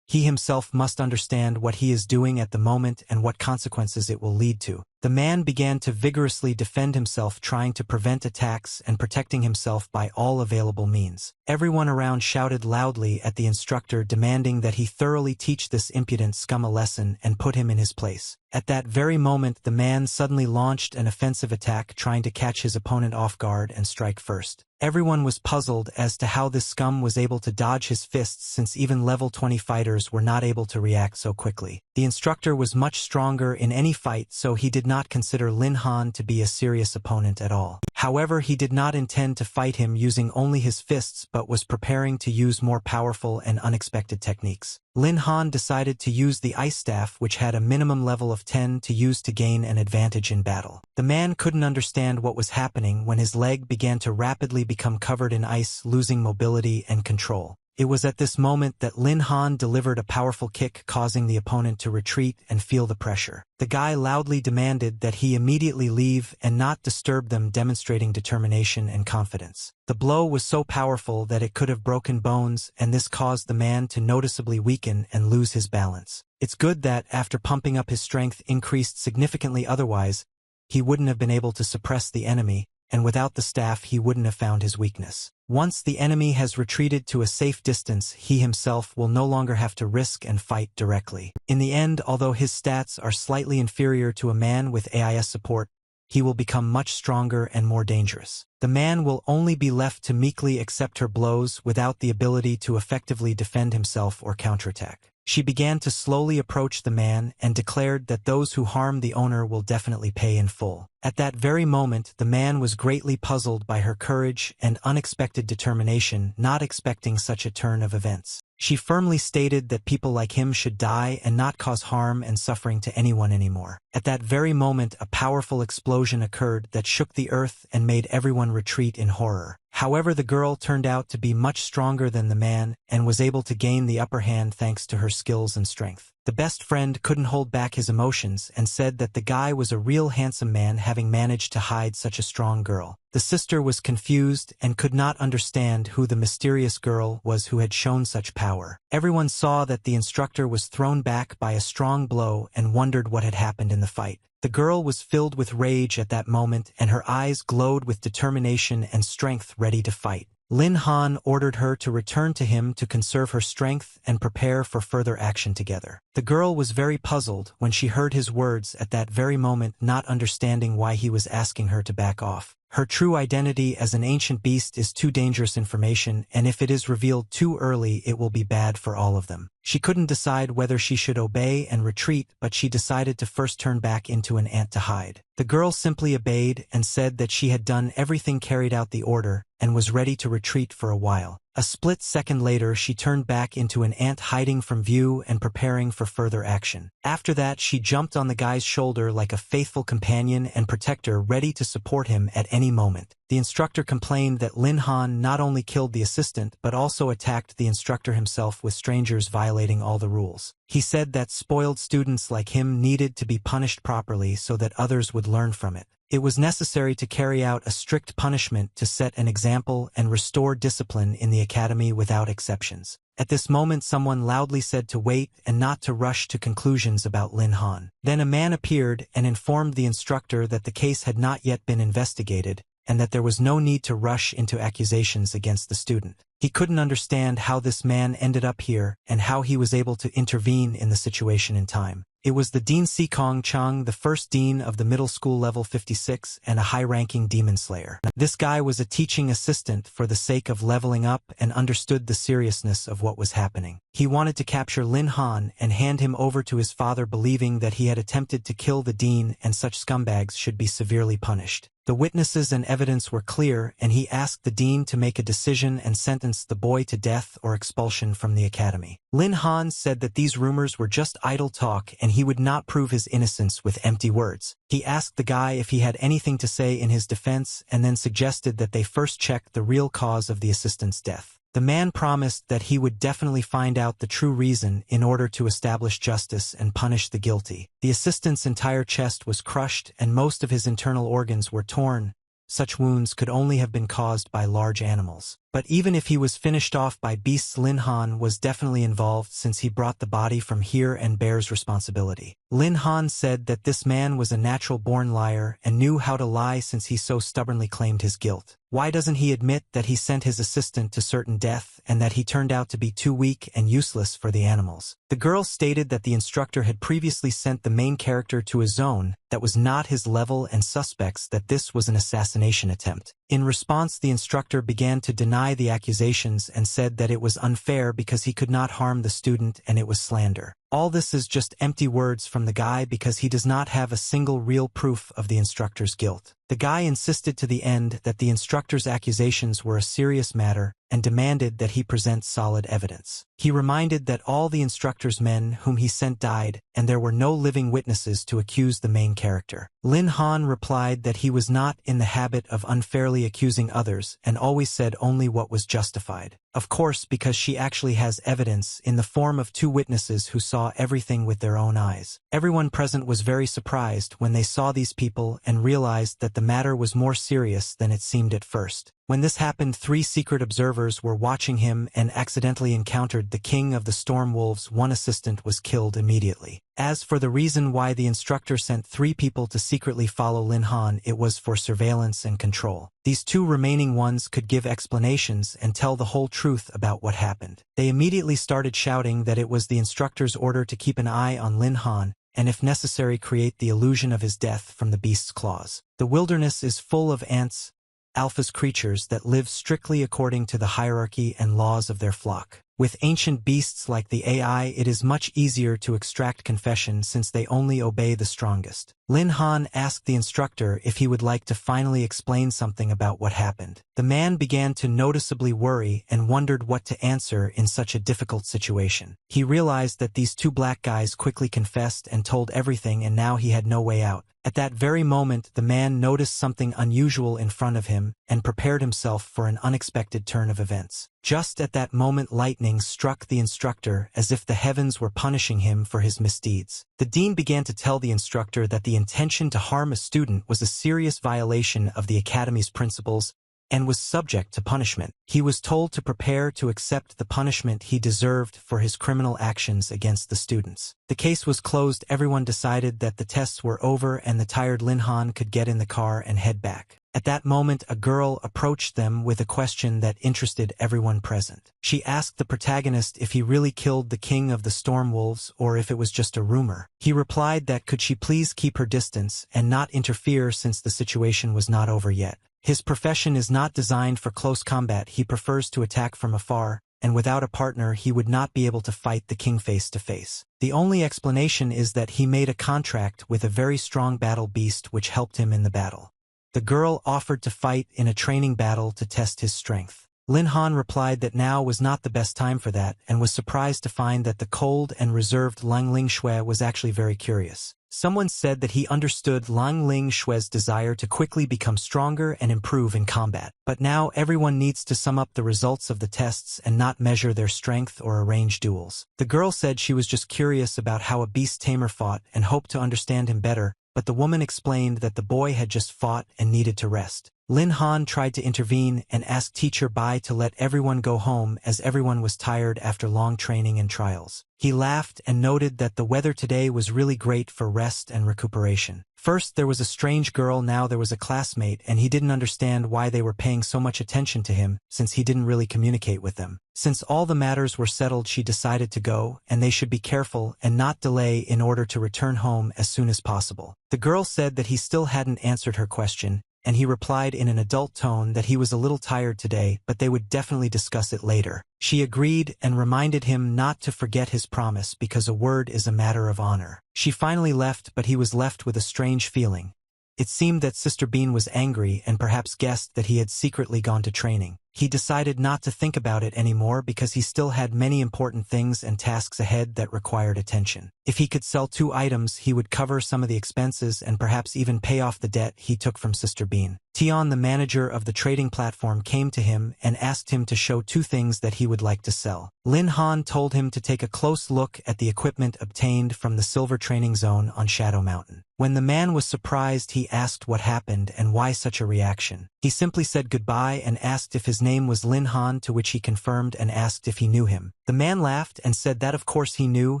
S1: He himself must understand what he is doing at the moment and what consequences it will lead to. The man began to vigorously defend himself, trying to prevent attacks and protecting himself by all available means. Everyone around shouted loudly at the instructor, demanding that he thoroughly teach this impudent scum a lesson and put him in his place. At that very moment, the man suddenly launched an offensive attack, trying to catch his opponent off guard and strike first. Everyone was puzzled as to how this scum was able to dodge his fists, since even level 20 fighters were not able to react so quickly. The instructor was much stronger in any fight, so he did not consider Lin Han to be a serious opponent at all. However, he did not intend to fight him using only his fists, but was preparing to use more powerful and unexpected techniques. Lin Han decided to use the ice staff, which had a minimum level of 10 to use to gain an advantage in battle. The man couldn't understand what was happening when his leg began to rapidly become covered in ice, losing mobility and control. It was at this moment that Lin Han delivered a powerful kick, causing the opponent to retreat and feel the pressure. The guy loudly demanded that he immediately leave and not disturb them, demonstrating determination and confidence. The blow was so powerful that it could have broken bones, and this caused the man to noticeably weaken and lose his balance. It's good that, after pumping up, his strength increased significantly, otherwise he wouldn't have been able to suppress the enemy, and without the staff he wouldn't have found his weakness. Once the enemy has retreated to a safe distance, he himself will no longer have to risk and fight directly. In the end, although his stats are slightly inferior to a man with AIS support, he will become much stronger and more dangerous. The man will only be left to meekly accept her blows without the ability to effectively defend himself or counterattack. She began to slowly approach the man and declared that those who harm the owner will definitely pay in full. At that very moment, the man was greatly puzzled by her courage and unexpected determination, not expecting such a turn of events. She firmly stated that people like him should die and not cause harm and suffering to anyone anymore. At that very moment, a powerful explosion occurred that shook the earth and made everyone retreat in horror. However, the girl turned out to be much stronger than the man and was able to gain the upper hand thanks to her skills and strength. The best friend couldn't hold back his emotions and said that the guy was a real handsome man having managed to hide such a strong girl. The sister was confused and could not understand who the mysterious girl was who had shown such power. Everyone saw that the instructor was thrown back by a strong blow and wondered what had happened in the fight. The girl was filled with rage at that moment and her eyes glowed with determination and strength ready to fight. Lin Han ordered her to return to him to conserve her strength and prepare for further action together. The girl was very puzzled when she heard his words at that very moment, not understanding why he was asking her to back off. Her true identity as an ancient beast is too dangerous information, and if it is revealed too early it will be bad for all of them. She couldn't decide whether she should obey and retreat, but she decided to first turn back into an ant to hide. The girl simply obeyed and said that she had done everything, carried out the order, and was ready to retreat for a while. A split second later she turned back into an ant, hiding from view and preparing for further action. After that she jumped on the guy's shoulder like a faithful companion and protector, ready to support him at any moment. The instructor complained that Lin Han not only killed the assistant but also attacked the instructor himself, with strangers violating all the rules. He said that spoiled students like him needed to be punished properly so that others would learn from it. It was necessary to carry out a strict punishment to set an example and restore discipline in the academy without exceptions. At this moment someone loudly said to wait and not to rush to conclusions about Lin Han. Then a man appeared and informed the instructor that the case had not yet been investigated, and that there was no need to rush into accusations against the student. He couldn't understand how this man ended up here and how he was able to intervene in the situation in time. It was the Dean Sikong Chang, the first dean of the middle school level 56 and a high-ranking demon slayer. This guy was a teaching assistant for the sake of leveling up and understood the seriousness of what was happening. He wanted to capture Lin Han and hand him over to his father, believing that he had attempted to kill the dean and such scumbags should be severely punished. The witnesses and evidence were clear, and he asked the dean to make a decision and sentence the boy to death or expulsion from the academy. Lin Han said that these rumors were just idle talk and he would not prove his innocence with empty words. He asked the guy if he had anything to say in his defense and then suggested that they first check the real cause of the assistant's death. The man promised that he would definitely find out the true reason in order to establish justice and punish the guilty. The assistant's entire chest was crushed and most of his internal organs were torn. Such wounds could only have been caused by large animals. But even if he was finished off by beasts, Lin Han was definitely involved, since he brought the body from here and bears responsibility. Lin Han said that this man was a natural-born liar and knew how to lie, since he so stubbornly claimed his guilt. Why doesn't he admit that he sent his assistant to certain death and that he turned out to be too weak and useless for the animals? The girl stated that the instructor had previously sent the main character to a zone that was not his level and suspects that this was an assassination attempt. In response, the instructor began to deny the accusations and said that it was unfair because he could not harm the student and it was slander. All this is just empty words from the guy because he does not have a single real proof of the instructor's guilt. The guy insisted to the end that the instructor's accusations were a serious matter and demanded that he present solid evidence. He reminded that all the instructor's men whom he sent died, and there were no living witnesses to accuse the main character. Lin Han replied that he was not in the habit of unfairly accusing others and always said only what was justified. Of course, because she actually has evidence in the form of 2 witnesses who saw everything with their own eyes. Everyone present was very surprised when they saw these people and realized that the matter was more serious than it seemed at first. When this happened, 3 secret observers were watching him and accidentally encountered the king of the storm wolves. 1 assistant was killed immediately. As for the reason why the instructor sent 3 people to secretly follow Lin Han, it was for surveillance and control. These 2 remaining ones could give explanations and tell the whole truth about what happened. They immediately started shouting that it was the instructor's order to keep an eye on Lin Han and, if necessary, create the illusion of his death from the beast's claws. The wilderness is full of ants, alphas, creatures that live strictly according to the hierarchy and laws of their flock. With ancient beasts like the AI, it is much easier to extract confession since they only obey the strongest. Lin Han asked the instructor if he would like to finally explain something about what happened. The man began to noticeably worry and wondered what to answer in such a difficult situation. He realized that these 2 black guys quickly confessed and told everything, and now he had no way out. At that very moment, the man noticed something unusual in front of him and prepared himself for an unexpected turn of events. Just at that moment lightning struck the instructor as if the heavens were punishing him for his misdeeds. The dean began to tell the instructor that the intention to harm a student was a serious violation of the academy's principles and was subject to punishment. He was told to prepare to accept the punishment he deserved for his criminal actions against the students. The case was closed. Everyone decided that the tests were over and the tired Lin Han could get in the car and head back. At that moment, a girl approached them with a question that interested everyone present. She asked the protagonist if he really killed the king of the storm wolves or if it was just a rumor. He replied that could she please keep her distance and not interfere since the situation was not over yet. His profession is not designed for close combat. He prefers to attack from afar, and without a partner he would not be able to fight the king face to face. The only explanation is that he made a contract with a very strong battle beast which helped him in the battle. The girl offered to fight in a training battle to test his strength. Lin Han replied that now was not the best time for that and was surprised to find that the cold and reserved Lang Ling Shui was actually very curious. Someone said that he understood Lang Ling Shui's desire to quickly become stronger and improve in combat. But now everyone needs to sum up the results of the tests and not measure their strength or arrange duels. The girl said she was just curious about how a beast tamer fought and hoped to understand him better, but the woman explained that the boy had just fought and needed to rest. Lin Han tried to intervene and asked Teacher Bai to let everyone go home as everyone was tired after long training and trials. He laughed and noted that the weather today was really great for rest and recuperation. First there was a strange girl, now there was a classmate, and he didn't understand why they were paying so much attention to him since he didn't really communicate with them. Since all the matters were settled, she decided to go, and they should be careful and not delay in order to return home as soon as possible. The girl said that he still hadn't answered her question, and he replied in an adult tone that he was a little tired today, but they would definitely discuss it later. She agreed and reminded him not to forget his promise because a word is a matter of honor. She finally left, but he was left with a strange feeling. It seemed that Sister Bean was angry and perhaps guessed that he had secretly gone to training. He decided not to think about it anymore because he still had many important things and tasks ahead that required attention. If he could sell 2 items, he would cover some of the expenses and perhaps even pay off the debt he took from Sister Bean. Tion, the manager of the trading platform, came to him and asked him to show 2 things that he would like to sell. Lin Han told him to take a close look at the equipment obtained from the silver training zone on Shadow Mountain. When the man was surprised, he asked what happened and why such a reaction. He simply said goodbye and asked if his name was Lin Han, to which he confirmed and asked if he knew him. The man laughed and said that of course he knew.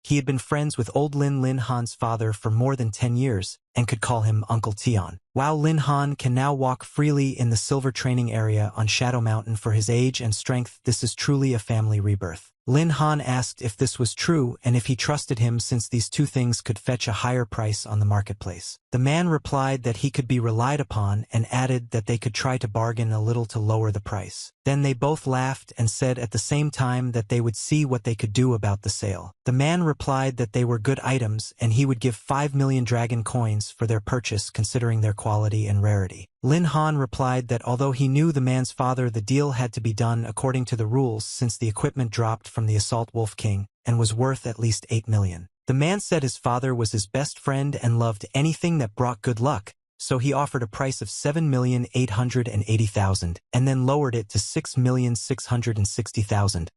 S1: He had been friends with old Lin Han's father for more than 10 years and could call him Uncle Tion. While Lin Han can now walk freely in the silver training area on Shadow Mountain for his age and strength, this is truly a family rebirth. Lin Han asked if this was true and if he trusted him since these 2 things could fetch a higher price on the marketplace. The man replied that he could be relied upon and added that they could try to bargain a little to lower the price. Then they both laughed and said at the same time that they would see what they could do about the sale. The man replied that they were good items and he would give 5 million dragon coins for their purchase considering their quality and rarity. Lin Han replied that although he knew the man's father, the deal had to be done according to the rules since the equipment dropped from the Assault Wolf King and was worth at least 8 million. The man said his father was his best friend and loved anything that brought good luck, so he offered a price of 7,880,000 and then lowered it to 6,660,000.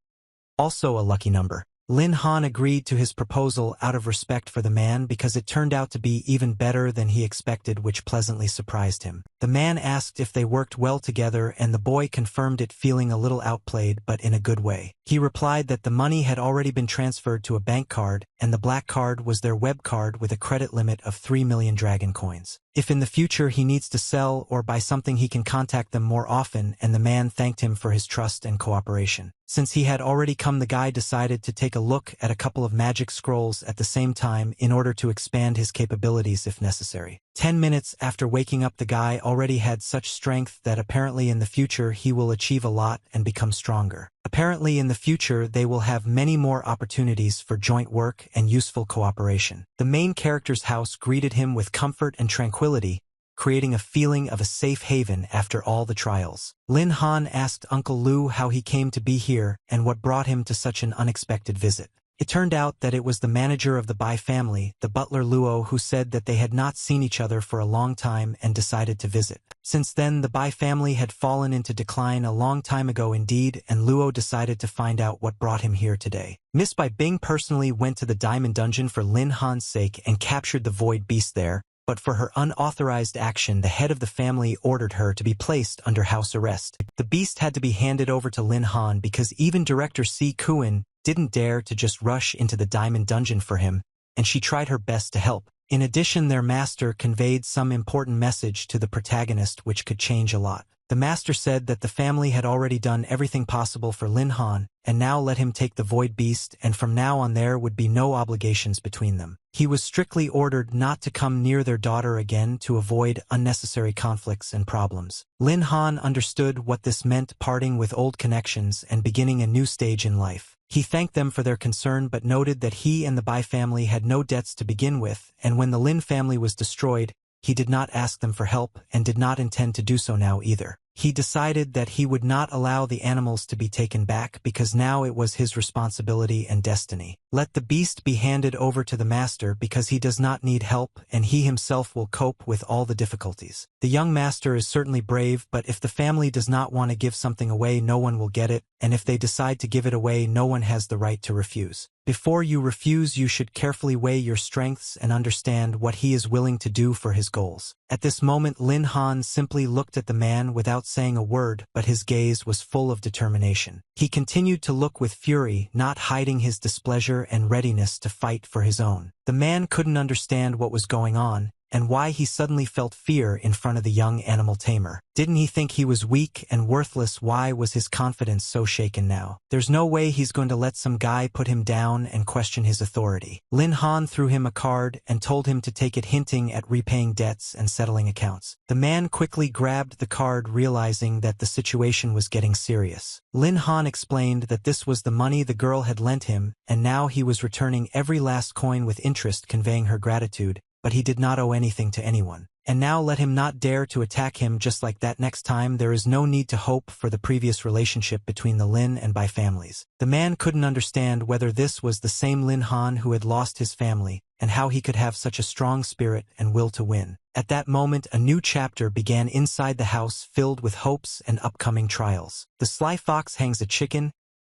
S1: Also a lucky number. Lin Han agreed to his proposal out of respect for the man because it turned out to be even better than he expected, which pleasantly surprised him. The man asked if they worked well together and the boy confirmed it, feeling a little outplayed but in a good way. He replied that the money had already been transferred to a bank card and the black card was their web card with a credit limit of 3 million dragon coins. If in the future he needs to sell or buy something, he can contact them more often, and the man thanked him for his trust and cooperation. Since he had already come, the guy decided to take a look at a couple of magic scrolls at the same time in order to expand his capabilities if necessary. 10 minutes after waking up, the guy already had such strength that apparently in the future he will achieve a lot and become stronger. Apparently in the future they will have many more opportunities for joint work and useful cooperation. The main character's house greeted him with comfort and tranquility, creating a feeling of a safe haven after all the trials. Lin Han asked Uncle Lu how he came to be here and what brought him to such an unexpected visit. It turned out that it was the manager of the Bai family, the butler Luo, who said that they had not seen each other for a long time and decided to visit. Since then, the Bai family had fallen into decline a long time ago indeed, and Luo decided to find out what brought him here today. Miss Bai Bing personally went to the Diamond Dungeon for Lin Han's sake and captured the Void Beast there, but for her unauthorized action, the head of the family ordered her to be placed under house arrest. The beast had to be handed over to Lin Han because even director Si Kuan didn't dare to just rush into the Diamond Dungeon for him, and she tried her best to help. In addition, their master conveyed some important message to the protagonist which could change a lot. The master said that the family had already done everything possible for Lin Han, and now let him take the Void Beast, and from now on there would be no obligations between them. He was strictly ordered not to come near their daughter again to avoid unnecessary conflicts and problems. Lin Han understood what this meant, parting with old connections and beginning a new stage in life. He thanked them for their concern but noted that he and the Bai family had no debts to begin with, and when the Lin family was destroyed, he did not ask them for help and did not intend to do so now either. He decided that he would not allow the animals to be taken back because now it was his responsibility and destiny. Let the beast be handed over to the master because he does not need help and he himself will cope with all the difficulties. The young master is certainly brave, but if the family does not want to give something away, no one will get it, and if they decide to give it away, no one has the right to refuse. Before you refuse, you should carefully weigh your strengths and understand what he is willing to do for his goals. At this moment, Lin Han simply looked at the man without saying a word, but his gaze was full of determination. He continued to look with fury, not hiding his displeasure and readiness to fight for his own. The man couldn't understand what was going on, and why he suddenly felt fear in front of the young animal tamer. Didn't he think he was weak and worthless? Why was his confidence so shaken now? There's no way he's going to let some guy put him down and question his authority. Lin Han threw him a card and told him to take it, hinting at repaying debts and settling accounts. The man quickly grabbed the card, realizing that the situation was getting serious. Lin Han explained that this was the money the girl had lent him, and now he was returning every last coin with interest, conveying her gratitude, but he did not owe anything to anyone. And now let him not dare to attack him just like that next time. There is no need to hope for the previous relationship between the Lin and Bai families. The man couldn't understand whether this was the same Lin Han who had lost his family, and how he could have such a strong spirit and will to win. At that moment, a new chapter began inside the house, filled with hopes and upcoming trials. The sly fox hangs a chicken.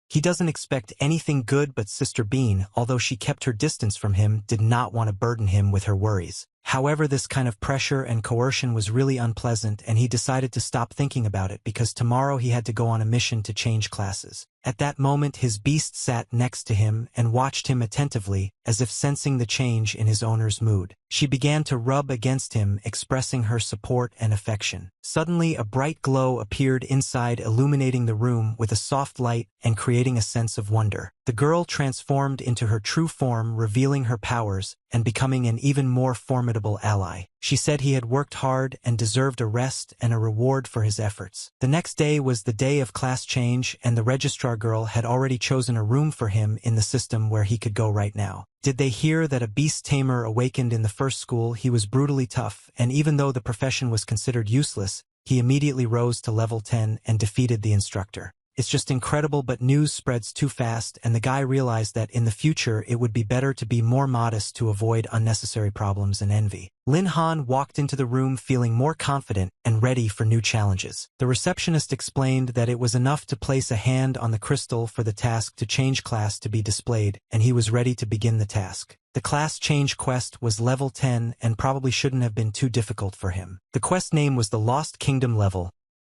S1: He doesn't expect anything good, but Sister Bean, although she kept her distance from him, did not want to burden him with her worries. However, this kind of pressure and coercion was really unpleasant, and he decided to stop thinking about it because tomorrow he had to go on a mission to change classes. At that moment, his beast sat next to him and watched him attentively, as if sensing the change in his owner's mood. She began to rub against him, expressing her support and affection. Suddenly, a bright glow appeared inside, illuminating the room with a soft light and creating a sense of wonder. The girl transformed into her true form, revealing her powers and becoming an even more formidable ally. She said he had worked hard and deserved a rest and a reward for his efforts. The next day was the day of class change, and the registrar girl had already chosen a room for him in the system where he could go right now. Did they hear that a beast tamer awakened in the first school? He was brutally tough, and even though the profession was considered useless, he immediately rose to level 10 and defeated the instructor. It's just incredible, but news spreads too fast, and the guy realized that in the future it would be better to be more modest to avoid unnecessary problems and envy. Lin Han walked into the room feeling more confident and ready for new challenges. The receptionist explained that it was enough to place a hand on the crystal for the task to change class to be displayed, and he was ready to begin the task. The class change quest was level 10 and probably shouldn't have been too difficult for him. The quest name was the Lost Kingdom level.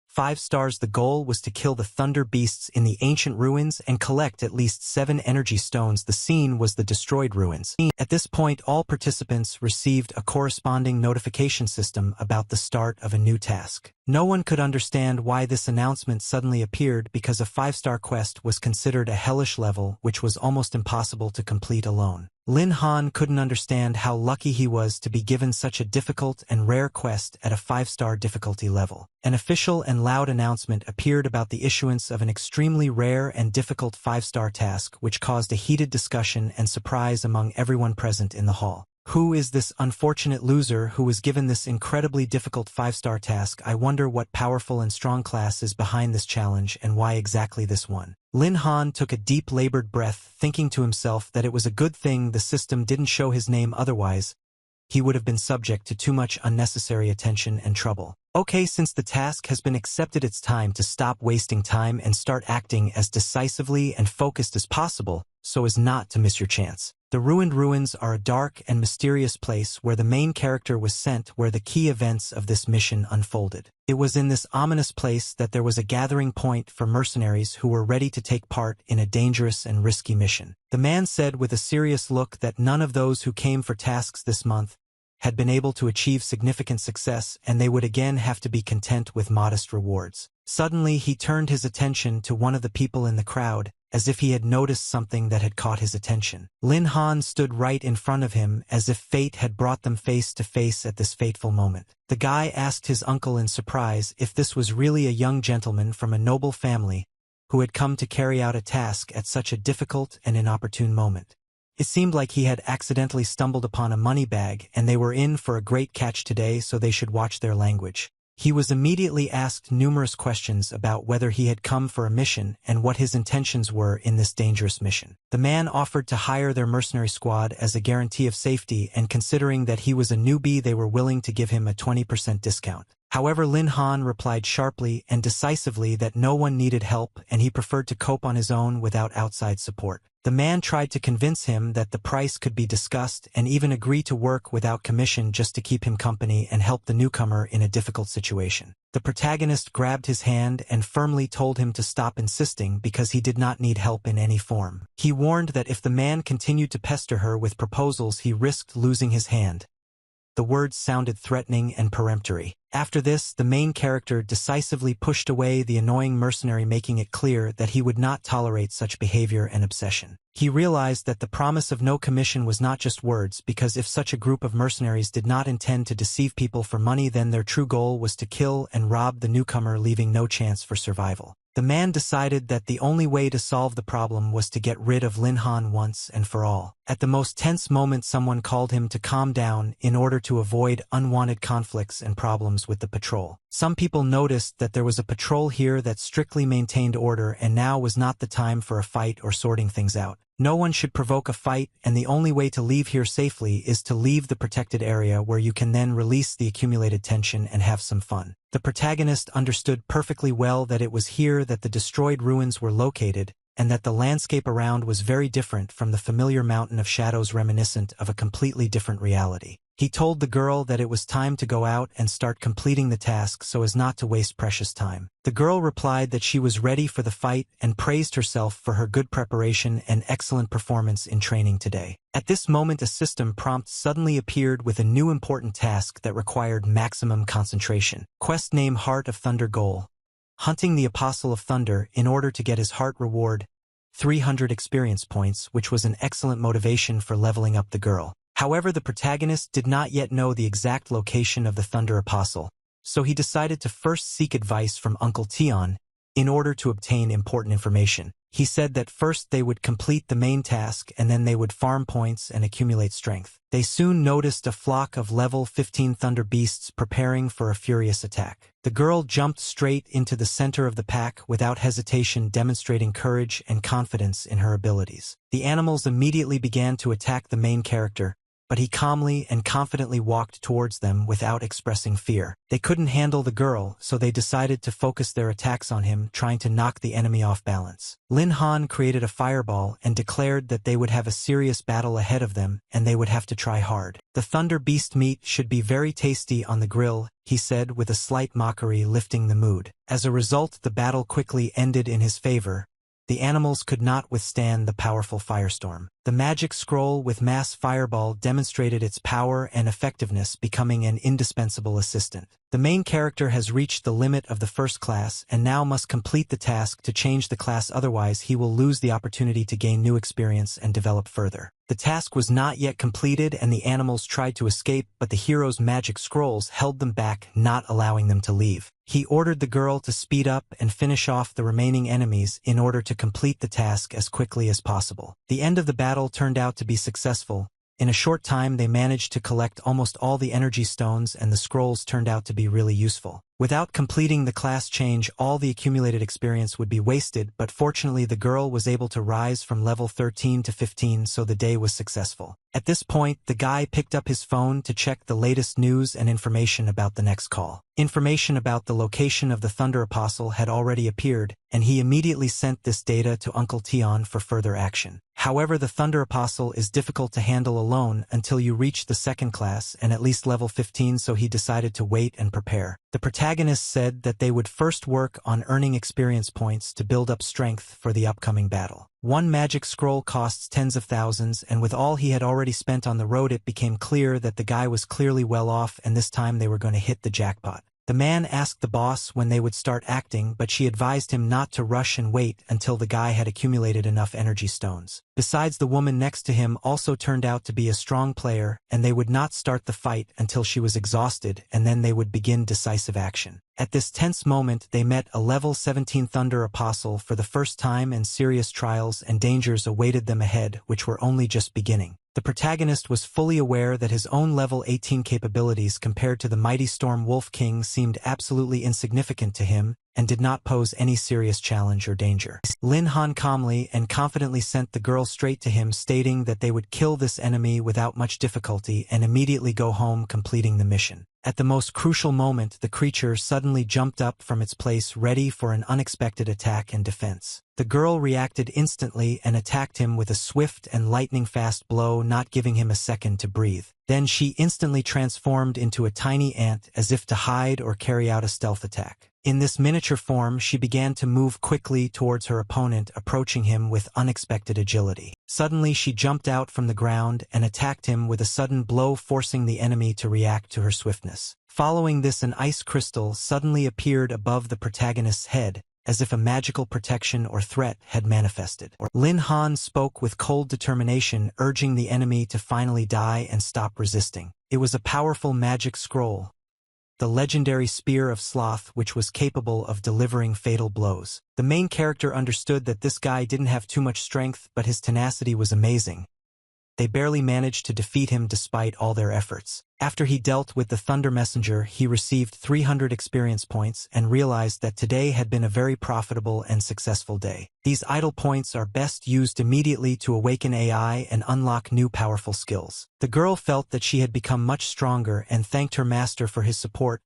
S1: 5 stars. The goal was to kill the thunder beasts in the ancient ruins and collect at least 7 energy stones. The scene was the destroyed ruins. At this point, all participants received a corresponding notification system about the start of a new task. No one could understand why this announcement suddenly appeared because a 5-star quest was considered a hellish level which was almost impossible to complete alone. Lin Han couldn't understand how lucky he was to be given such a difficult and rare quest at a 5-star difficulty level. An official and loud announcement appeared about the issuance of an extremely rare and difficult 5-star task, which caused a heated discussion and surprise among everyone present in the hall. Who is this unfortunate loser who was given this incredibly difficult 5-star task? I wonder what powerful and strong class is behind this challenge and why exactly this one. Lin Han took a deep labored breath, thinking to himself that it was a good thing the system didn't show his name, otherwise he would have been subject to too much unnecessary attention and trouble. Okay, since the task has been accepted, it's time to stop wasting time and start acting as decisively and focused as possible so as not to miss your chance. The ruined ruins are a dark and mysterious place where the main character was sent, where the key events of this mission unfolded. It was in this ominous place that there was a gathering point for mercenaries who were ready to take part in a dangerous and risky mission. The man said with a serious look that none of those who came for tasks this month had been able to achieve significant success, and they would again have to be content with modest rewards. Suddenly he turned his attention to one of the people in the crowd, as if he had noticed something that had caught his attention. Lin Han stood right in front of him, as if fate had brought them face to face at this fateful moment. The guy asked his uncle in surprise if this was really a young gentleman from a noble family who had come to carry out a task at such a difficult and inopportune moment. It seemed like he had accidentally stumbled upon a money bag, and they were in for a great catch today, so they should watch their language. He was immediately asked numerous questions about whether he had come for a mission and what his intentions were in this dangerous mission. The man offered to hire their mercenary squad as a guarantee of safety, and considering that he was a newbie, they were willing to give him a 20% discount. However, Lin Han replied sharply and decisively that no one needed help and he preferred to cope on his own without outside support. The man tried to convince him that the price could be discussed and even agree to work without commission just to keep him company and help the newcomer in a difficult situation. The protagonist grabbed his hand and firmly told him to stop insisting because he did not need help in any form. He warned that if the man continued to pester her with proposals, he risked losing his hand. The words sounded threatening and peremptory. After this, the main character decisively pushed away the annoying mercenary, making it clear that he would not tolerate such behavior and obsession. He realized that the promise of no commission was not just words, because if such a group of mercenaries did not intend to deceive people for money, then their true goal was to kill and rob the newcomer, leaving no chance for survival. The man decided that the only way to solve the problem was to get rid of Lin Han once and for all. At the most tense moment, someone called him to calm down in order to avoid unwanted conflicts and problems with the patrol. Some people noticed that there was a patrol here that strictly maintained order, and now was not the time for a fight or sorting things out. No one should provoke a fight, and the only way to leave here safely is to leave the protected area, where you can then release the accumulated tension and have some fun. The protagonist understood perfectly well that it was here that the destroyed ruins were located, and that the landscape around was very different from the familiar mountain of shadows, reminiscent of a completely different reality. He told the girl that it was time to go out and start completing the task so as not to waste precious time. The girl replied that she was ready for the fight and praised herself for her good preparation and excellent performance in training today. At this moment, a system prompt suddenly appeared with a new important task that required maximum concentration. Quest name: Heart of Thunder. Goal: hunting the Apostle of Thunder in order to get his heart. Reward: 300 experience points, which was an excellent motivation for leveling up the girl. However, the protagonist did not yet know the exact location of the Thunder Apostle, so he decided to first seek advice from Uncle Tion in order to obtain important information. He said that first they would complete the main task and then they would farm points and accumulate strength. They soon noticed a flock of level 15 thunder beasts preparing for a furious attack. The girl jumped straight into the center of the pack without hesitation, demonstrating courage and confidence in her abilities. The animals immediately began to attack the main character, but he calmly and confidently walked towards them without expressing fear. They couldn't handle the girl, so they decided to focus their attacks on him, trying to knock the enemy off balance. Lin Han created a fireball and declared that they would have a serious battle ahead of them and they would have to try hard. The thunder beast meat should be very tasty on the grill, he said with a slight mockery, lifting the mood. As a result, the battle quickly ended in his favor. The animals could not withstand the powerful firestorm. The magic scroll with mass fireball demonstrated its power and effectiveness, becoming an indispensable assistant. The main character has reached the limit of the first class and now must complete the task to change the class, otherwise he will lose the opportunity to gain new experience and develop further. The task was not yet completed and the animals tried to escape, but the hero's magic scrolls held them back, not allowing them to leave. He ordered the girl to speed up and finish off the remaining enemies in order to complete the task as quickly as possible. The end of the battle turned out to be successful, In a short time they managed to collect almost all the energy stones, and the scrolls turned out to be really useful. Without completing the class change, all the accumulated experience would be wasted, but fortunately the girl was able to rise from level 13 to 15, so the day was successful. At this point, the guy picked up his phone to check the latest news and information about the next call. Information about the location of the Thunder Apostle had already appeared, and he immediately sent this data to Uncle Tion for further action. However, the Thunder Apostle is difficult to handle alone until you reach the second class and at least level 15, so he decided to wait and prepare. The protagonist said that they would first work on earning experience points to build up strength for the upcoming battle. One magic scroll costs tens of thousands, and with all he had already spent on the road, it became clear that the guy was clearly well off, and this time they were going to hit the jackpot. The man asked the boss when they would start acting, but she advised him not to rush and wait until the guy had accumulated enough energy stones. Besides, the woman next to him also turned out to be a strong player, and they would not start the fight until she was exhausted, and then they would begin decisive action. At this tense moment, they met a level 17 Thunder Apostle for the first time, and serious trials and dangers awaited them ahead, which were only just beginning. The protagonist was fully aware that his own level 18 capabilities compared to the mighty Storm Wolf King seemed absolutely insignificant to him, and did not pose any serious challenge or danger. Lin Han calmly and confidently sent the girl straight to him, stating that they would kill this enemy without much difficulty and immediately go home, completing the mission. At the most crucial moment, the creature suddenly jumped up from its place, ready for an unexpected attack and defense. The girl reacted instantly and attacked him with a swift and lightning-fast blow, not giving him a second to breathe. Then she instantly transformed into a tiny ant, as if to hide or carry out a stealth attack. In this miniature form, she began to move quickly towards her opponent, approaching him with unexpected agility. Suddenly, she jumped out from the ground and attacked him with a sudden blow, forcing the enemy to react to her swiftness. Following this, an ice crystal suddenly appeared above the protagonist's head, as if a magical protection or threat had manifested. Lin Han spoke with cold determination, urging the enemy to finally die and stop resisting. It was a powerful magic scroll, the legendary Spear of Sloth, which was capable of delivering fatal blows. The main character understood that this guy didn't have too much strength, but his tenacity was amazing. They barely managed to defeat him despite all their efforts. After he dealt with the Thunder Messenger, he received 300 experience points and realized that today had been a very profitable and successful day. These idle points are best used immediately to awaken AI and unlock new powerful skills. The girl felt that she had become much stronger and thanked her master for his support.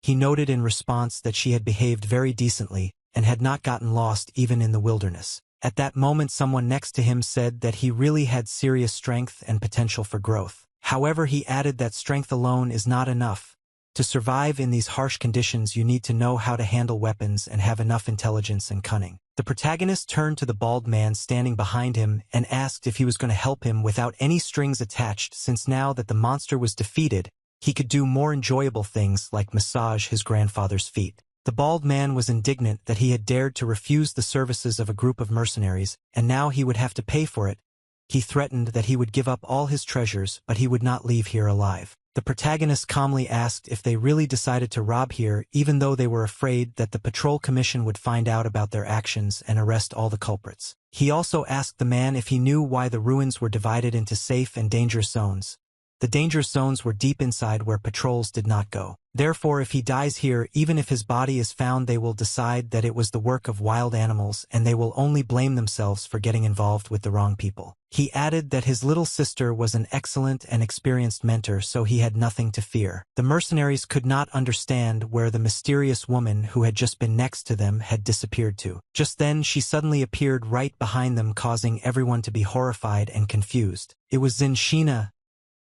S1: He noted in response that she had behaved very decently and had not gotten lost even in the wilderness. At that moment, someone next to him said that he really had serious strength and potential for growth. However, he added that strength alone is not enough. To survive in these harsh conditions, you need to know how to handle weapons and have enough intelligence and cunning. The protagonist turned to the bald man standing behind him and asked if he was going to help him without any strings attached, since now that the monster was defeated, he could do more enjoyable things like massage his grandfather's feet. The bald man was indignant that he had dared to refuse the services of a group of mercenaries, and now he would have to pay for it. He threatened that he would give up all his treasures, but he would not leave here alive. The protagonist calmly asked if they really decided to rob here, even though they were afraid that the patrol commission would find out about their actions and arrest all the culprits. He also asked the man if he knew why the ruins were divided into safe and dangerous zones. The dangerous zones were deep inside where patrols did not go. Therefore, if he dies here, even if his body is found, they will decide that it was the work of wild animals, and they will only blame themselves for getting involved with the wrong people. He added that his little sister was an excellent and experienced mentor, so he had nothing to fear. The mercenaries could not understand where the mysterious woman who had just been next to them had disappeared to. Just then, she suddenly appeared right behind them, causing everyone to be horrified and confused. It was Zinshina.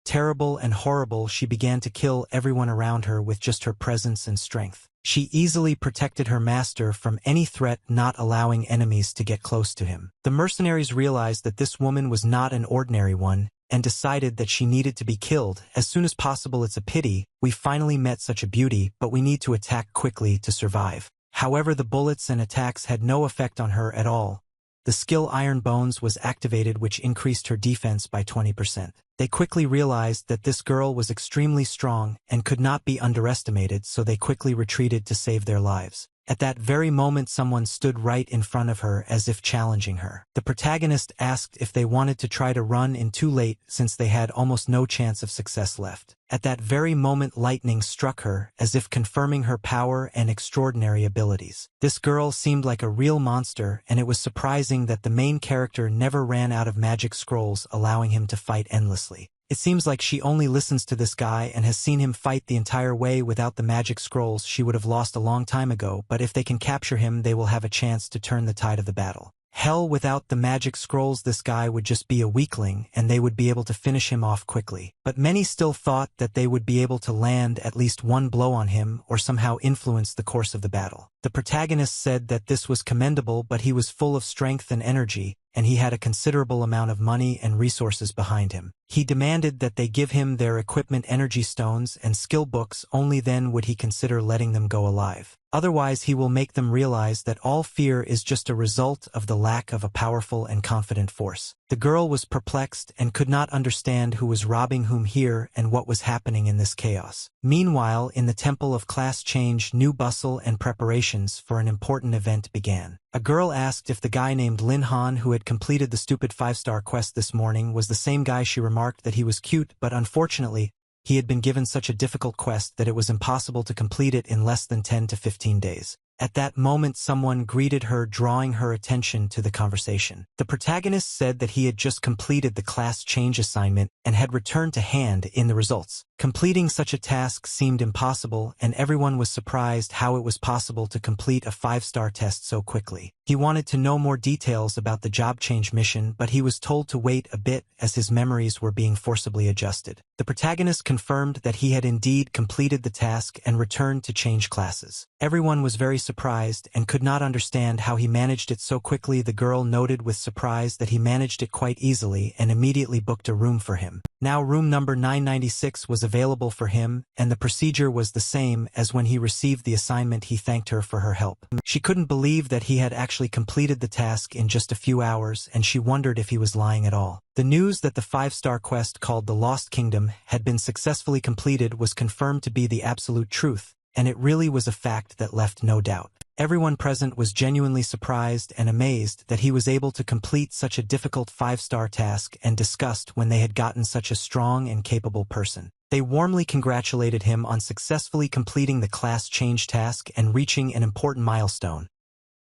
S1: Terrible and horrible, she began to kill everyone around her with just her presence and strength. She easily protected her master from any threat, not allowing enemies to get close to him. The mercenaries realized that this woman was not an ordinary one, and decided that she needed to be killed as soon as possible. It's a pity, we finally met such a beauty, but we need to attack quickly to survive. However, the bullets and attacks had no effect on her at all. The skill Iron Bones was activated, which increased her defense by 20%. They quickly realized that this girl was extremely strong and could not be underestimated, so they quickly retreated to save their lives. At that very moment someone stood right in front of her as if challenging her. The protagonist asked if they wanted to try to run in too late since they had almost no chance of success left. At that very moment lightning struck her, as if confirming her power and extraordinary abilities. This girl seemed like a real monster, and it was surprising that the main character never ran out of magic scrolls, allowing him to fight endlessly. It seems like she only listens to this guy and has seen him fight the entire way. Without the magic scrolls she would have lost a long time ago, but if they can capture him they will have a chance to turn the tide of the battle. Hell, without the magic scrolls this guy would just be a weakling and they would be able to finish him off quickly. But many still thought that they would be able to land at least one blow on him or somehow influence the course of the battle. The protagonist said that this was commendable, but he was full of strength and energy, and he had a considerable amount of money and resources behind him. He demanded that they give him their equipment, energy stones, and skill books. Only then would he consider letting them go alive. Otherwise he will make them realize that all fear is just a result of the lack of a powerful and confident force. The girl was perplexed and could not understand who was robbing whom here and what was happening in this chaos. Meanwhile, in the Temple of Class Change, new bustle and preparations for an important event began. A girl asked if the guy named Lin Han who had completed the stupid 5-star quest this morning was the same guy. She remarked that he was cute, but unfortunately, he had been given such a difficult quest that it was impossible to complete it in less than 10 to 15 days. At that moment someone greeted her, drawing her attention to the conversation. The protagonist said that he had just completed the class change assignment and had returned to hand in the results. Completing such a task seemed impossible, and everyone was surprised how it was possible to complete a 5-star test so quickly. He wanted to know more details about the job change mission, but he was told to wait a bit as his memories were being forcibly adjusted. The protagonist confirmed that he had indeed completed the task and returned to change classes. Everyone was very surprised and could not understand how he managed it so quickly. The girl noted with surprise that he managed it quite easily and immediately booked a room for him. Now room number 996 was available for him, and the procedure was the same as when he received the assignment. He thanked her for her help. She couldn't believe that he had actually completed the task in just a few hours, and she wondered if he was lying at all. The news that the 5-star quest called the Lost Kingdom had been successfully completed was confirmed to be the absolute truth, and it really was a fact that left no doubt. Everyone present was genuinely surprised and amazed that he was able to complete such a difficult 5-star task, and discussed when they had gotten such a strong and capable person. They warmly congratulated him on successfully completing the class change task and reaching an important milestone,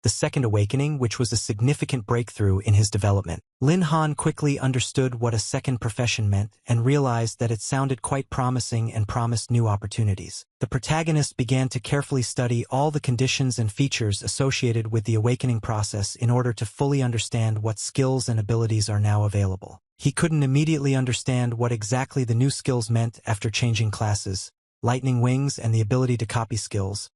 S1: the second awakening, which was a significant breakthrough in his development. Lin Han quickly understood what a second profession meant and realized that it sounded quite promising and promised new opportunities. The protagonist began to carefully study all the conditions and features associated with the awakening process in order to fully understand what skills and abilities are now available. He couldn't immediately understand what exactly the new skills meant after changing classes, lightning wings and the ability to copy skills,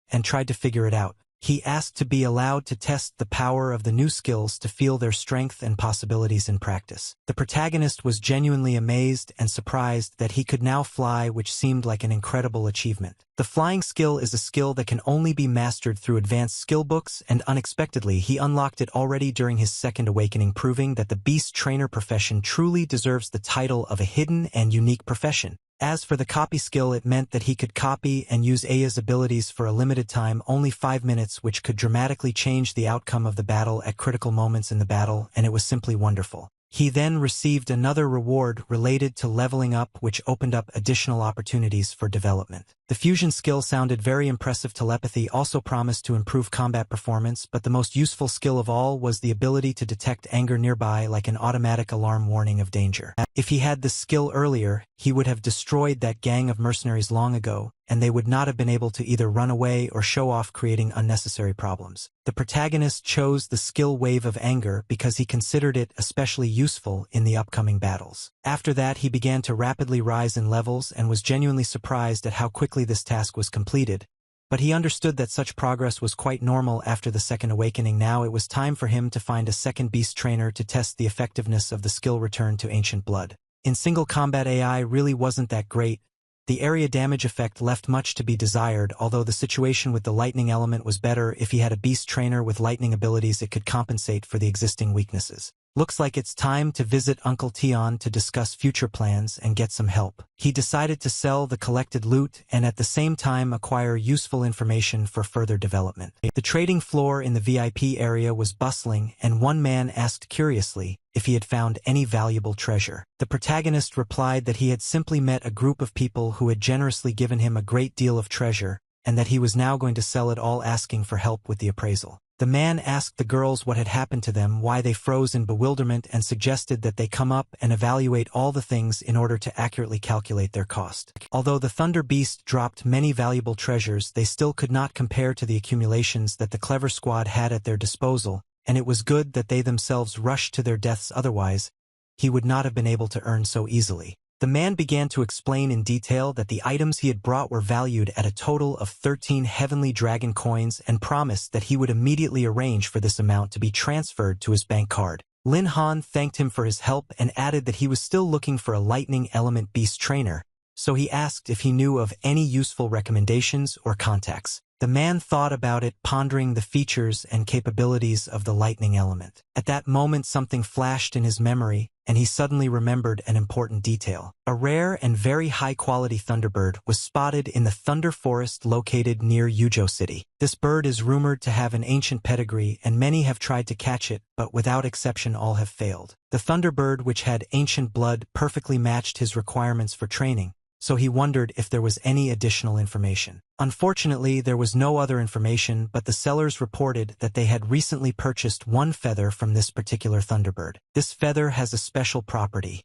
S1: and tried to figure it out. He asked to be allowed to test the power of the new skills to feel their strength and possibilities in practice. The protagonist was genuinely amazed and surprised that he could now fly, which seemed like an incredible achievement. The flying skill is a skill that can only be mastered through advanced skill books, and unexpectedly he unlocked it already during his second awakening, proving that the beast trainer profession truly deserves the title of a hidden and unique profession. As for the copy skill, it meant that he could copy and use Aya's abilities for a limited time, only 5 minutes, which could dramatically change the outcome of the battle at critical moments in the battle, and it was simply wonderful. He then received another reward related to leveling up, which opened up additional opportunities for development. The fusion skill sounded very impressive. Telepathy also promised to improve combat performance, but the most useful skill of all was the ability to detect anger nearby, like an automatic alarm warning of danger. If he had this skill earlier, he would have destroyed that gang of mercenaries long ago, and they would not have been able to either run away or show off, creating unnecessary problems. The protagonist chose the skill Wave of Anger because he considered it especially useful in the upcoming battles. After that, he began to rapidly rise in levels and was genuinely surprised at how quickly this task was completed. But he understood that such progress was quite normal after the second awakening. Now it was time for him to find a second beast trainer to test the effectiveness of the skill Return to Ancient Blood. In single combat, AI really wasn't that great. The area damage effect left much to be desired, although the situation with the lightning element was better. If he had a beast trainer with lightning abilities, it could compensate for the existing weaknesses. Looks like it's time to visit Uncle Tion to discuss future plans and get some help. He decided to sell the collected loot and at the same time acquire useful information for further development. The trading floor in the VIP area was bustling, and one man asked curiously if he had found any valuable treasure. The protagonist replied that he had simply met a group of people who had generously given him a great deal of treasure, and that he was now going to sell it all, asking for help with the appraisal. The man asked the girls what had happened to them, why they froze in bewilderment, and suggested that they come up and evaluate all the things in order to accurately calculate their cost. Although the Thunder Beast dropped many valuable treasures, they still could not compare to the accumulations that the clever squad had at their disposal, and it was good that they themselves rushed to their deaths, otherwise he would not have been able to earn so easily. The man began to explain in detail that the items he had brought were valued at a total of 13 heavenly dragon coins and promised that he would immediately arrange for this amount to be transferred to his bank card. Lin Han thanked him for his help and added that he was still looking for a lightning element beast trainer, so he asked if he knew of any useful recommendations or contacts. The man thought about it, pondering the features and capabilities of the lightning element. At that moment something flashed in his memory, and he suddenly remembered an important detail. A rare and very high-quality thunderbird was spotted in the Thunder Forest located near Yuzhou City. This bird is rumored to have an ancient pedigree, and many have tried to catch it, but without exception all have failed. The thunderbird, which had ancient blood, perfectly matched his requirements for training, so he wondered if there was any additional information. Unfortunately, there was no other information, but the sellers reported that they had recently purchased one feather from this particular thunderbird. This feather has a special property.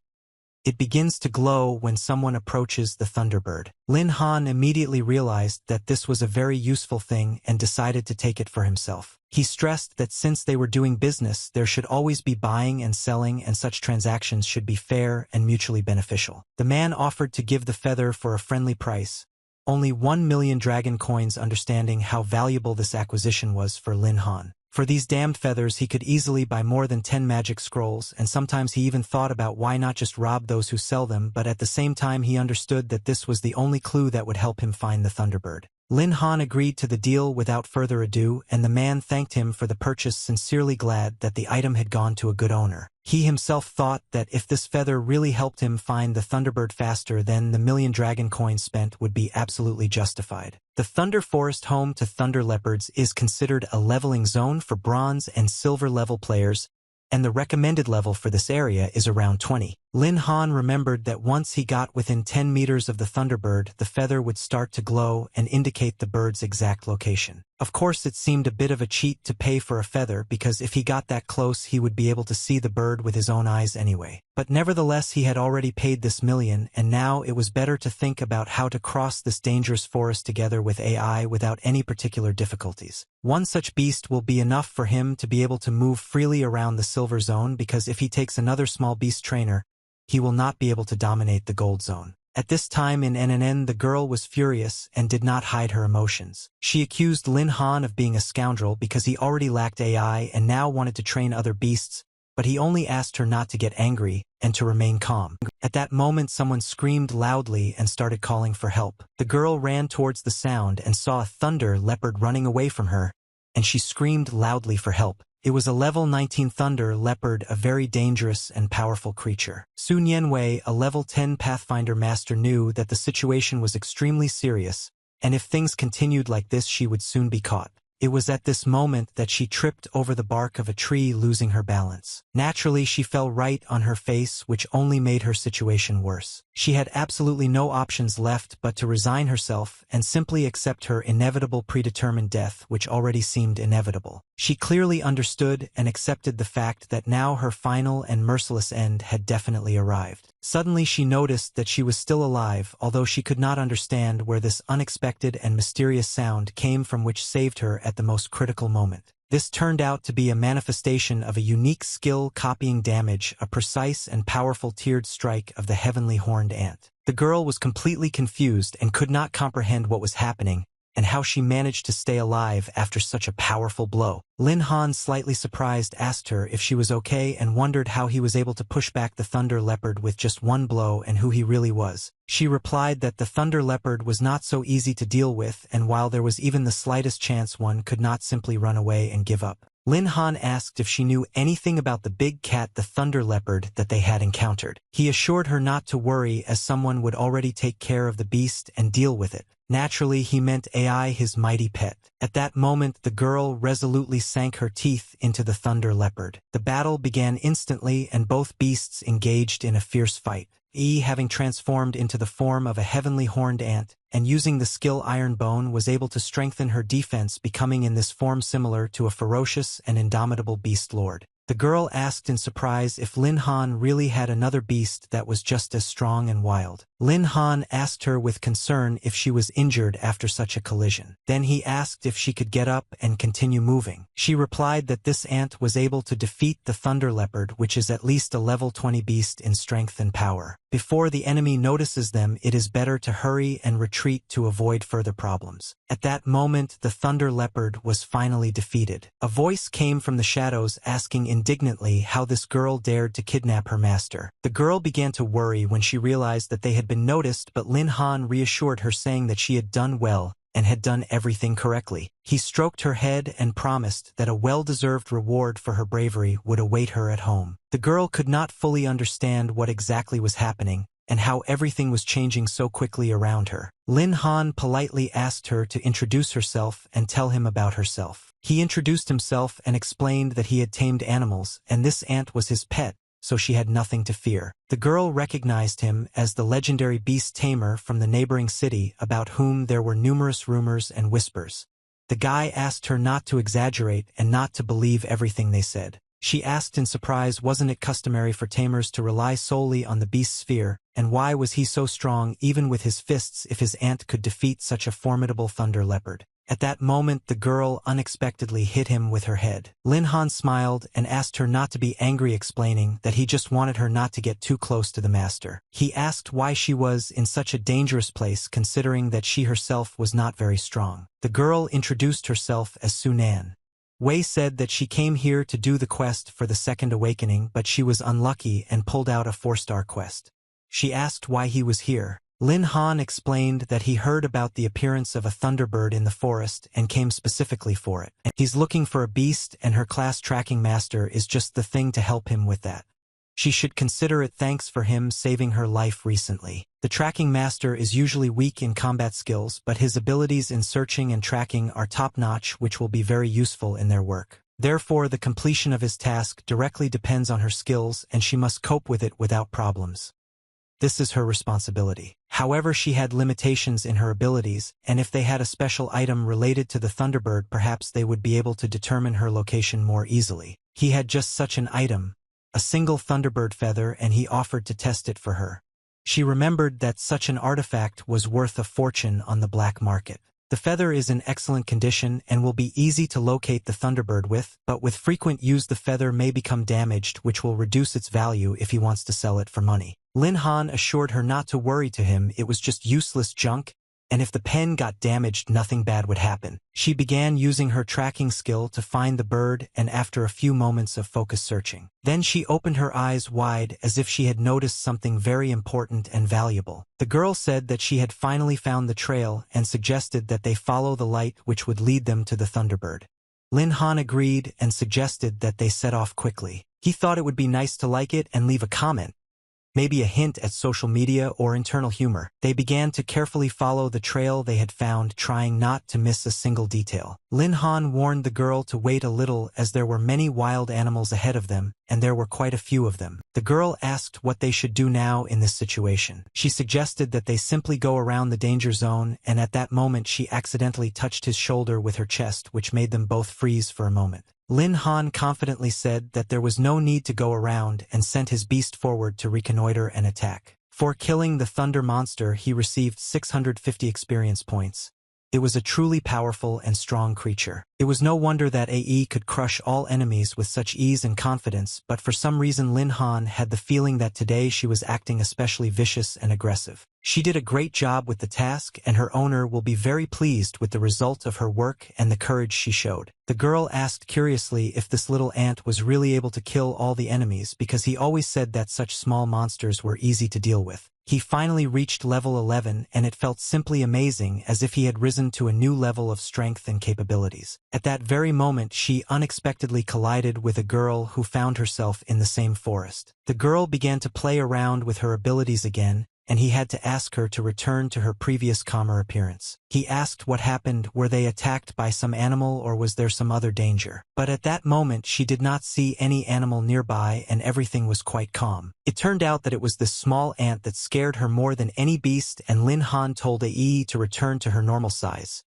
S1: It begins to glow when someone approaches the thunderbird. Lin Han immediately realized that this was a very useful thing and decided to take it for himself. He stressed that since they were doing business, there should always be buying and selling, and such transactions should be fair and mutually beneficial. The man offered to give the feather for a friendly price, only 1 million dragon coins, understanding how valuable this acquisition was for Lin Han. For these damned feathers he could easily buy more than 10 magic scrolls, and sometimes he even thought about why not just rob those who sell them, but at the same time he understood that this was the only clue that would help him find the thunderbird. Lin Han agreed to the deal without further ado, and the man thanked him for the purchase, sincerely glad that the item had gone to a good owner. He himself thought that if this feather really helped him find the thunderbird faster, then the million dragon coins spent would be absolutely justified. The Thunder Forest, home to thunder leopards, is considered a leveling zone for bronze and silver level players, and the recommended level for this area is around 20. Lin Han remembered that once he got within 10 meters of the thunderbird, the feather would start to glow and indicate the bird's exact location. Of course, it seemed a bit of a cheat to pay for a feather, because if he got that close he would be able to see the bird with his own eyes anyway. But nevertheless he had already paid this million, and now it was better to think about how to cross this dangerous forest together with AI without any particular difficulties. One such beast will be enough for him to be able to move freely around the silver zone, because if he takes another small beast trainer, he will not be able to dominate the gold zone. At this time in NNN, the girl was furious and did not hide her emotions. She accused Lin Han of being a scoundrel because he already lacked AI and now wanted to train other beasts, but he only asked her not to get angry and to remain calm. At that moment someone screamed loudly and started calling for help. The girl ran towards the sound and saw a thunder leopard running away from her, and she screamed loudly for help. It was a level 19 thunder leopard, a very dangerous and powerful creature. Sun Yanwei, a level 10 Pathfinder master, knew that the situation was extremely serious, and if things continued like this she would soon be caught. It was at this moment that she tripped over the bark of a tree, losing her balance. Naturally, she fell right on her face, which only made her situation worse. She had absolutely no options left but to resign herself and simply accept her inevitable predetermined death, which already seemed inevitable. She clearly understood and accepted the fact that now her final and merciless end had definitely arrived. Suddenly she noticed that she was still alive, although she could not understand where this unexpected and mysterious sound came from which saved her at the most critical moment. This turned out to be a manifestation of a unique skill copying damage, a precise and powerful tiered strike of the heavenly horned ant. The girl was completely confused and could not comprehend what was happening, and how she managed to stay alive after such a powerful blow. Lin Han, slightly surprised, asked her if she was okay and wondered how he was able to push back the thunder leopard with just one blow and who he really was. She replied that the thunder leopard was not so easy to deal with, and while there was even the slightest chance, one could not simply run away and give up. Lin Han asked if she knew anything about the big cat, the thunder leopard, that they had encountered. He assured her not to worry, as someone would already take care of the beast and deal with it. Naturally, he meant AI, his mighty pet. At that moment, the girl resolutely sank her teeth into the thunder leopard. The battle began instantly, and both beasts engaged in a fierce fight. Having transformed into the form of a heavenly horned ant, and using the skill Iron Bone, was able to strengthen her defense, becoming in this form similar to a ferocious and indomitable beast lord. The girl asked in surprise if Lin Han really had another beast that was just as strong and wild. Lin Han asked her with concern if she was injured after such a collision. Then he asked if she could get up and continue moving. She replied that this ant was able to defeat the thunder leopard, which is at least a level 20 beast in strength and power. Before the enemy notices them, it is better to hurry and retreat to avoid further problems. At that moment, the thunder leopard was finally defeated. A voice came from the shadows asking indignantly how this girl dared to kidnap her master. The girl began to worry when she realized that they had been noticed, but Lin Han reassured her, saying that she had done well and had done everything correctly. He stroked her head and promised that a well-deserved reward for her bravery would await her at home. The girl could not fully understand what exactly was happening and how everything was changing so quickly around her. Lin Han politely asked her to introduce herself and tell him about herself. He introduced himself and explained that he had tamed animals, and this ant was his pet, so she had nothing to fear. The girl recognized him as the legendary beast tamer from the neighboring city, about whom there were numerous rumors and whispers. The guy asked her not to exaggerate and not to believe everything they said. She asked in surprise, wasn't it customary for tamers to rely solely on the beast's sphere, and why was he so strong even with his fists if his ant could defeat such a formidable thunder leopard? At that moment, the girl unexpectedly hit him with her head. Lin Han smiled and asked her not to be angry, explaining that he just wanted her not to get too close to the master. He asked why she was in such a dangerous place, considering that she herself was not very strong. The girl introduced herself as Sunan. Wei said that she came here to do the quest for the second awakening, but she was unlucky and pulled out a 4-star quest. She asked why he was here. Lin Han explained that he heard about the appearance of a thunderbird in the forest and came specifically for it. He's looking for a beast, and her class tracking master is just the thing to help him with that. She should consider it, thanks for him saving her life recently. The tracking master is usually weak in combat skills, but his abilities in searching and tracking are top-notch, which will be very useful in their work. Therefore, the completion of his task directly depends on her skills, and she must cope with it without problems. This is her responsibility. However, she had limitations in her abilities, and if they had a special item related to the Thunderbird, perhaps they would be able to determine her location more easily. He had just such an item, a single Thunderbird feather, and he offered to test it for her. She remembered that such an artifact was worth a fortune on the black market. The feather is in excellent condition and will be easy to locate the Thunderbird with, but with frequent use the feather may become damaged, which will reduce its value if he wants to sell it for money. Lin Han assured her not to worry. To him, it was just useless junk, and if the pen got damaged, nothing bad would happen. She began using her tracking skill to find the bird, and after a few moments of focused searching, then she opened her eyes wide as if she had noticed something very important and valuable. The girl said that she had finally found the trail and suggested that they follow the light, which would lead them to the Thunderbird. Lin Han agreed and suggested that they set off quickly. He thought it would be nice to like it and leave a comment, maybe a hint at social media or internal humor. They began to carefully follow the trail they had found, trying not to miss a single detail. Lin Han warned the girl to wait a little, as there were many wild animals ahead of them, and there were quite a few of them. The girl asked what they should do now in this situation. She suggested that they simply go around the danger zone, and at that moment she accidentally touched his shoulder with her chest, which made them both freeze for a moment. Lin Han confidently said that there was no need to go around and sent his beast forward to reconnoiter and attack. For killing the thunder monster, he received 650 experience points. It was a truly powerful and strong creature. It was no wonder that AE could crush all enemies with such ease and confidence, but for some reason Lin Han had the feeling that today she was acting especially vicious and aggressive. She did a great job with the task, and her owner will be very pleased with the result of her work and the courage she showed. The girl asked curiously if this little ant was really able to kill all the enemies, because he always said that such small monsters were easy to deal with. He finally reached level 11, and it felt simply amazing, as if he had risen to a new level of strength and capabilities. At that very moment she unexpectedly collided with a girl who found herself in the same forest. The girl began to play around with her abilities again, and he had to ask her to return to her previous calmer appearance. He asked what happened, were they attacked by some animal or was there some other danger? But at that moment she did not see any animal nearby and everything was quite calm. It turned out that it was this small ant that scared her more than any beast, and Lin Han told Ai to return to her normal size.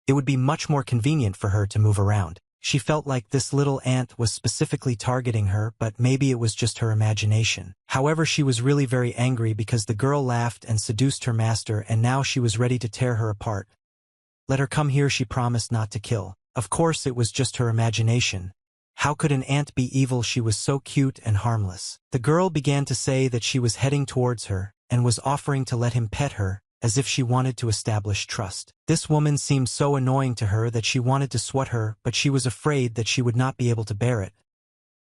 S1: It would be much more convenient for her to move around. She felt like this little ant was specifically targeting her, but maybe it was just her imagination. However, she was really very angry because the girl laughed and seduced her master, and now she was ready to tear her apart. Let her come here, she promised not to kill. Of course, it was just her imagination. How could an ant be evil? She was so cute and harmless. The girl began to say that she was heading towards her, and was offering to let him pet her, as if she wanted to establish trust. This woman seemed so annoying to her that she wanted to swat her, but she was afraid that she would not be able to bear it.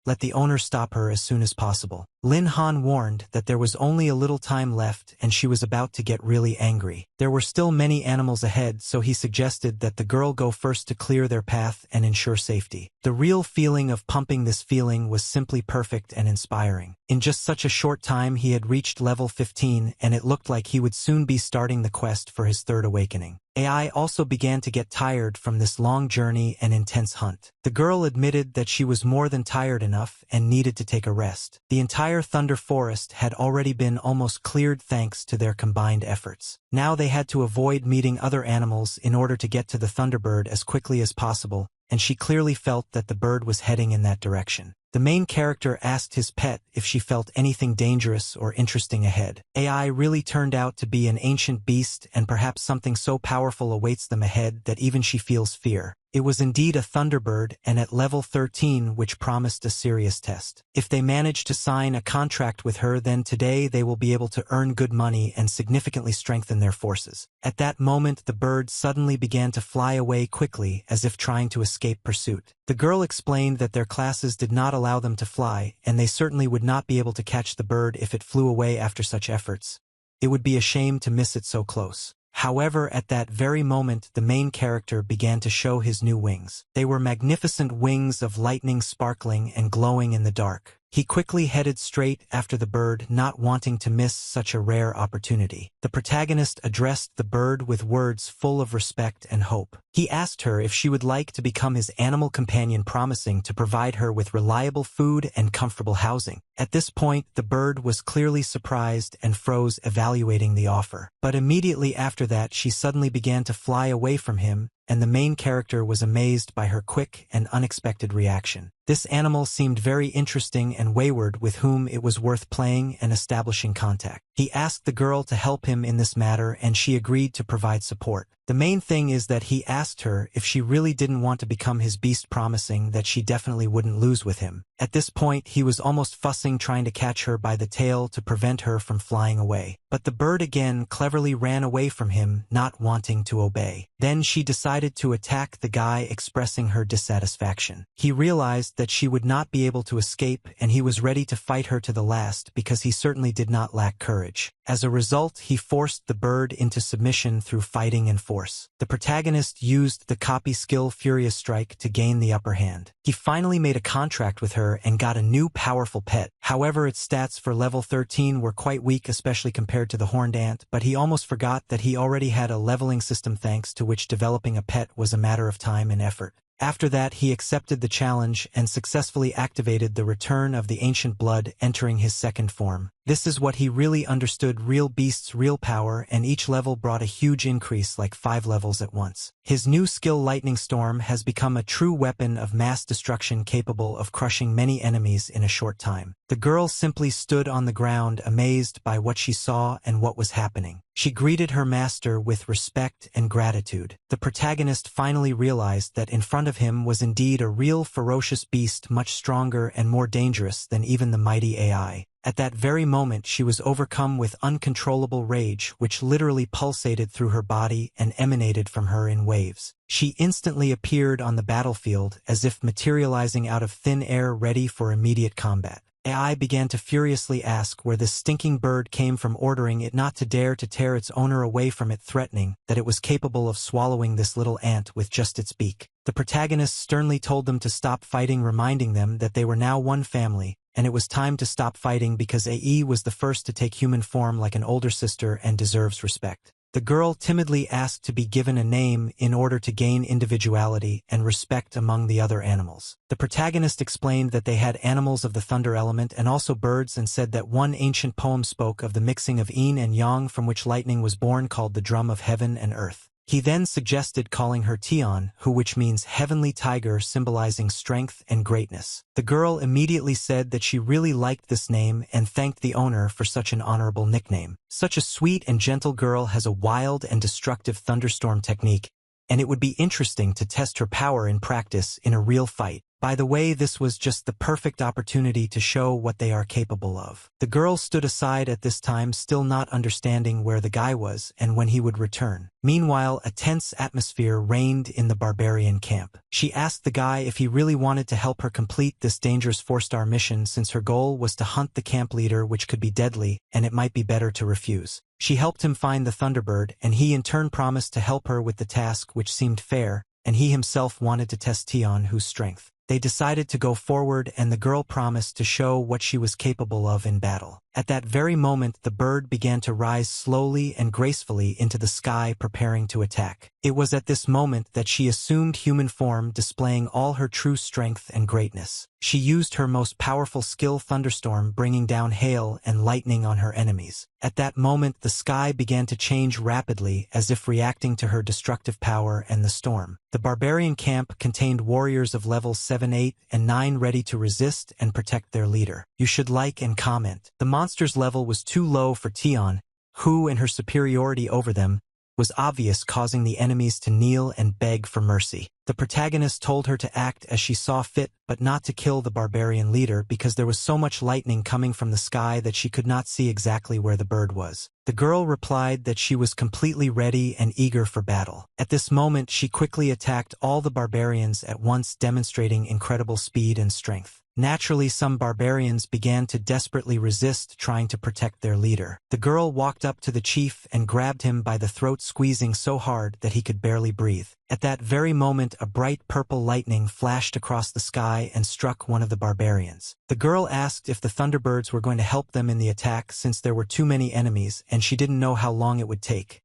S1: Let the owner stop her as soon as possible. Lin Han warned that there was only a little time left and she was about to get really angry. There were still many animals ahead, so he suggested that the girl go first to clear their path and ensure safety. The real feeling of pumping this feeling was simply perfect and inspiring. In just such a short time he had reached level 15 and it looked like he would soon be starting the quest for his third awakening. Ai also began to get tired from this long journey and intense hunt. The girl admitted that she was more than tired enough and needed to take a rest. The entire Thunder Forest had already been almost cleared thanks to their combined efforts. Now they had to avoid meeting other animals in order to get to the Thunderbird as quickly as possible, and she clearly felt that the bird was heading in that direction. The main character asked his pet if she felt anything dangerous or interesting ahead. Ai really turned out to be an ancient beast, and perhaps something so powerful awaits them ahead that even she feels fear. It was indeed a Thunderbird, and at level 13, which promised a serious test. If they manage to sign a contract with her, then today they will be able to earn good money and significantly strengthen their forces. At that moment the bird suddenly began to fly away quickly, as if trying to escape pursuit. The girl explained that their classes did not allow them to fly, and they certainly would not be able to catch the bird if it flew away after such efforts. It would be a shame to miss it so close. However, at that very moment the main character began to show his new wings. They were magnificent wings of lightning, sparkling and glowing in the dark. He quickly headed straight after the bird, not wanting to miss such a rare opportunity. The protagonist addressed the bird with words full of respect and hope. He asked her if she would like to become his animal companion, promising to provide her with reliable food and comfortable housing. At this point, the bird was clearly surprised and froze, evaluating the offer. But immediately after that, she suddenly began to fly away from him, and the main character was amazed by her quick and unexpected reaction. This animal seemed very interesting and wayward, with whom it was worth playing and establishing contact. He asked the girl to help him in this matter, and she agreed to provide support. The main thing is that he asked her if she really didn't want to become his beast, promising that she definitely wouldn't lose with him. At this point, he was almost fussing, trying to catch her by the tail to prevent her from flying away. But the bird again cleverly ran away from him, not wanting to obey. Then she decided to attack the guy, expressing her dissatisfaction. He realized that she would not be able to escape, and he was ready to fight her to the last because he certainly did not lack courage. As a result, he forced the bird into submission through fighting and force. The protagonist used the copy skill Furious Strike to gain the upper hand. He finally made a contract with her and got a new powerful pet. However, its stats for level 13 were quite weak, especially compared to the horned ant, but he almost forgot that he already had a leveling system, thanks to which developing a pet was a matter of time and effort. After that, he accepted the challenge and successfully activated the return of the ancient blood, entering his second form. This is what he really understood: real beasts, real power, and each level brought a huge increase, like 5 levels at once. His new skill, Lightning Storm, has become a true weapon of mass destruction, capable of crushing many enemies in a short time. The girl simply stood on the ground, amazed by what she saw and what was happening. She greeted her master with respect and gratitude. The protagonist finally realized that in front of him was indeed a real ferocious beast, much stronger and more dangerous than even the mighty Ai. At that very moment she was overcome with uncontrollable rage, which literally pulsated through her body and emanated from her in waves. She instantly appeared on the battlefield, as if materializing out of thin air, ready for immediate combat. Ai began to furiously ask where this stinking bird came from, ordering it not to dare to tear its owner away from it, threatening that it was capable of swallowing this little ant with just its beak. The protagonist sternly told them to stop fighting, reminding them that they were now one family, and it was time to stop fighting because Ae was the first to take human form like an older sister and deserves respect. The girl timidly asked to be given a name in order to gain individuality and respect among the other animals. The protagonist explained that they had animals of the thunder element and also birds, and said that one ancient poem spoke of the mixing of yin and yang from which lightning was born, called the drum of heaven and earth. He then suggested calling her Tian, which means heavenly tiger, symbolizing strength and greatness. The girl immediately said that she really liked this name and thanked the owner for such an honorable nickname. Such a sweet and gentle girl has a wild and destructive thunderstorm technique, and it would be interesting to test her power in practice in a real fight. By the way, this was just the perfect opportunity to show what they are capable of. The girl stood aside at this time, still not understanding where the guy was and when he would return. Meanwhile, a tense atmosphere reigned in the barbarian camp. She asked the guy if he really wanted to help her complete this dangerous 4-star mission, since her goal was to hunt the camp leader, which could be deadly, and it might be better to refuse. She helped him find the Thunderbird, and he in turn promised to help her with the task, which seemed fair, and he himself wanted to test Tianhu's strength. They decided to go forward, and the girl promised to show what she was capable of in battle. At that very moment, the bird began to rise slowly and gracefully into the sky, preparing to attack. It was at this moment that she assumed human form, displaying all her true strength and greatness. She used her most powerful skill, Thunderstorm, bringing down hail and lightning on her enemies. At that moment, the sky began to change rapidly, as if reacting to her destructive power and the storm. The barbarian camp contained warriors of levels 7, 8, and 9 ready to resist and protect their leader. You should like and comment. The monster's level was too low for Tian, who, and her superiority over them, was obvious, causing the enemies to kneel and beg for mercy. The protagonist told her to act as she saw fit, but not to kill the barbarian leader, because there was so much lightning coming from the sky that she could not see exactly where the bird was. The girl replied that she was completely ready and eager for battle. At this moment, she quickly attacked all the barbarians at once, demonstrating incredible speed and strength. Naturally, some barbarians began to desperately resist, trying to protect their leader. The girl walked up to the chief and grabbed him by the throat, squeezing so hard that he could barely breathe. At that very moment, a bright purple lightning flashed across the sky and struck one of the barbarians. The girl asked if the Thunderbirds were going to help them in the attack, since there were too many enemies and she didn't know how long it would take.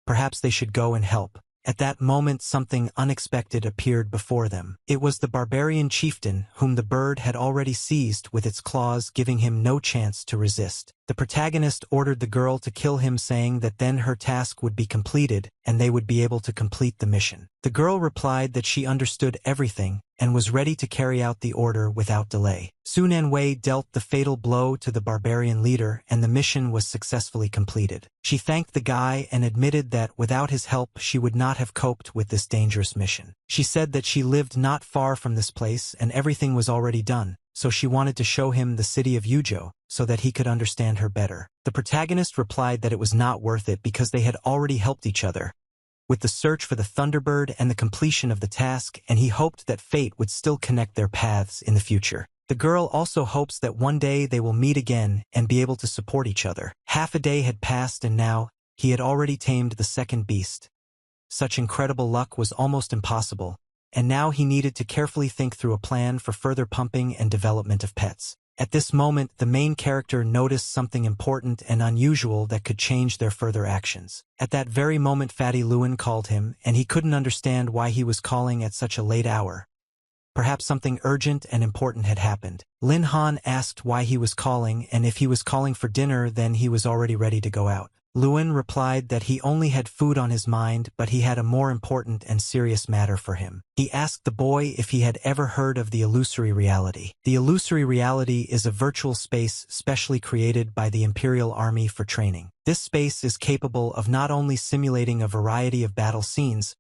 S1: Perhaps they should go and help. At that moment, something unexpected appeared before them. It was the barbarian chieftain, whom the bird had already seized with its claws, giving him no chance to resist. The protagonist ordered the girl to kill him, saying that then her task would be completed, and they would be able to complete the mission. The girl replied that she understood everything, and was ready to carry out the order without delay. Sun Anwei dealt the fatal blow to the barbarian leader, and the mission was successfully completed. She thanked the guy and admitted that without his help she would not have coped with this dangerous mission. She said that she lived not far from this place and everything was already done, so she wanted to show him the city of Yuzhou, so that he could understand her better. The protagonist replied that it was not worth it because they had already helped each other with the search for the Thunderbird and the completion of the task, and he hoped that fate would still connect their paths in the future. The girl also hopes that one day they will meet again and be able to support each other. Half a day had passed, and now he had already tamed the second beast. Such incredible luck was almost impossible, and now he needed to carefully think through a plan for further pumping and development of pets. At this moment, the main character noticed something important and unusual that could change their further actions. At that very moment, Fatty Lewin called him, and he couldn't understand why he was calling at such a late hour. Perhaps something urgent and important had happened. Lin Han asked why he was calling, and if he was calling for dinner, then he was already ready to go out. Lewin replied that he only had food on his mind, but he had a more important and serious matter for him. He asked the boy if he had ever heard of the illusory reality. The illusory reality is a virtual space specially created by the Imperial Army for training. This space is capable of not only simulating a variety of battle scenes,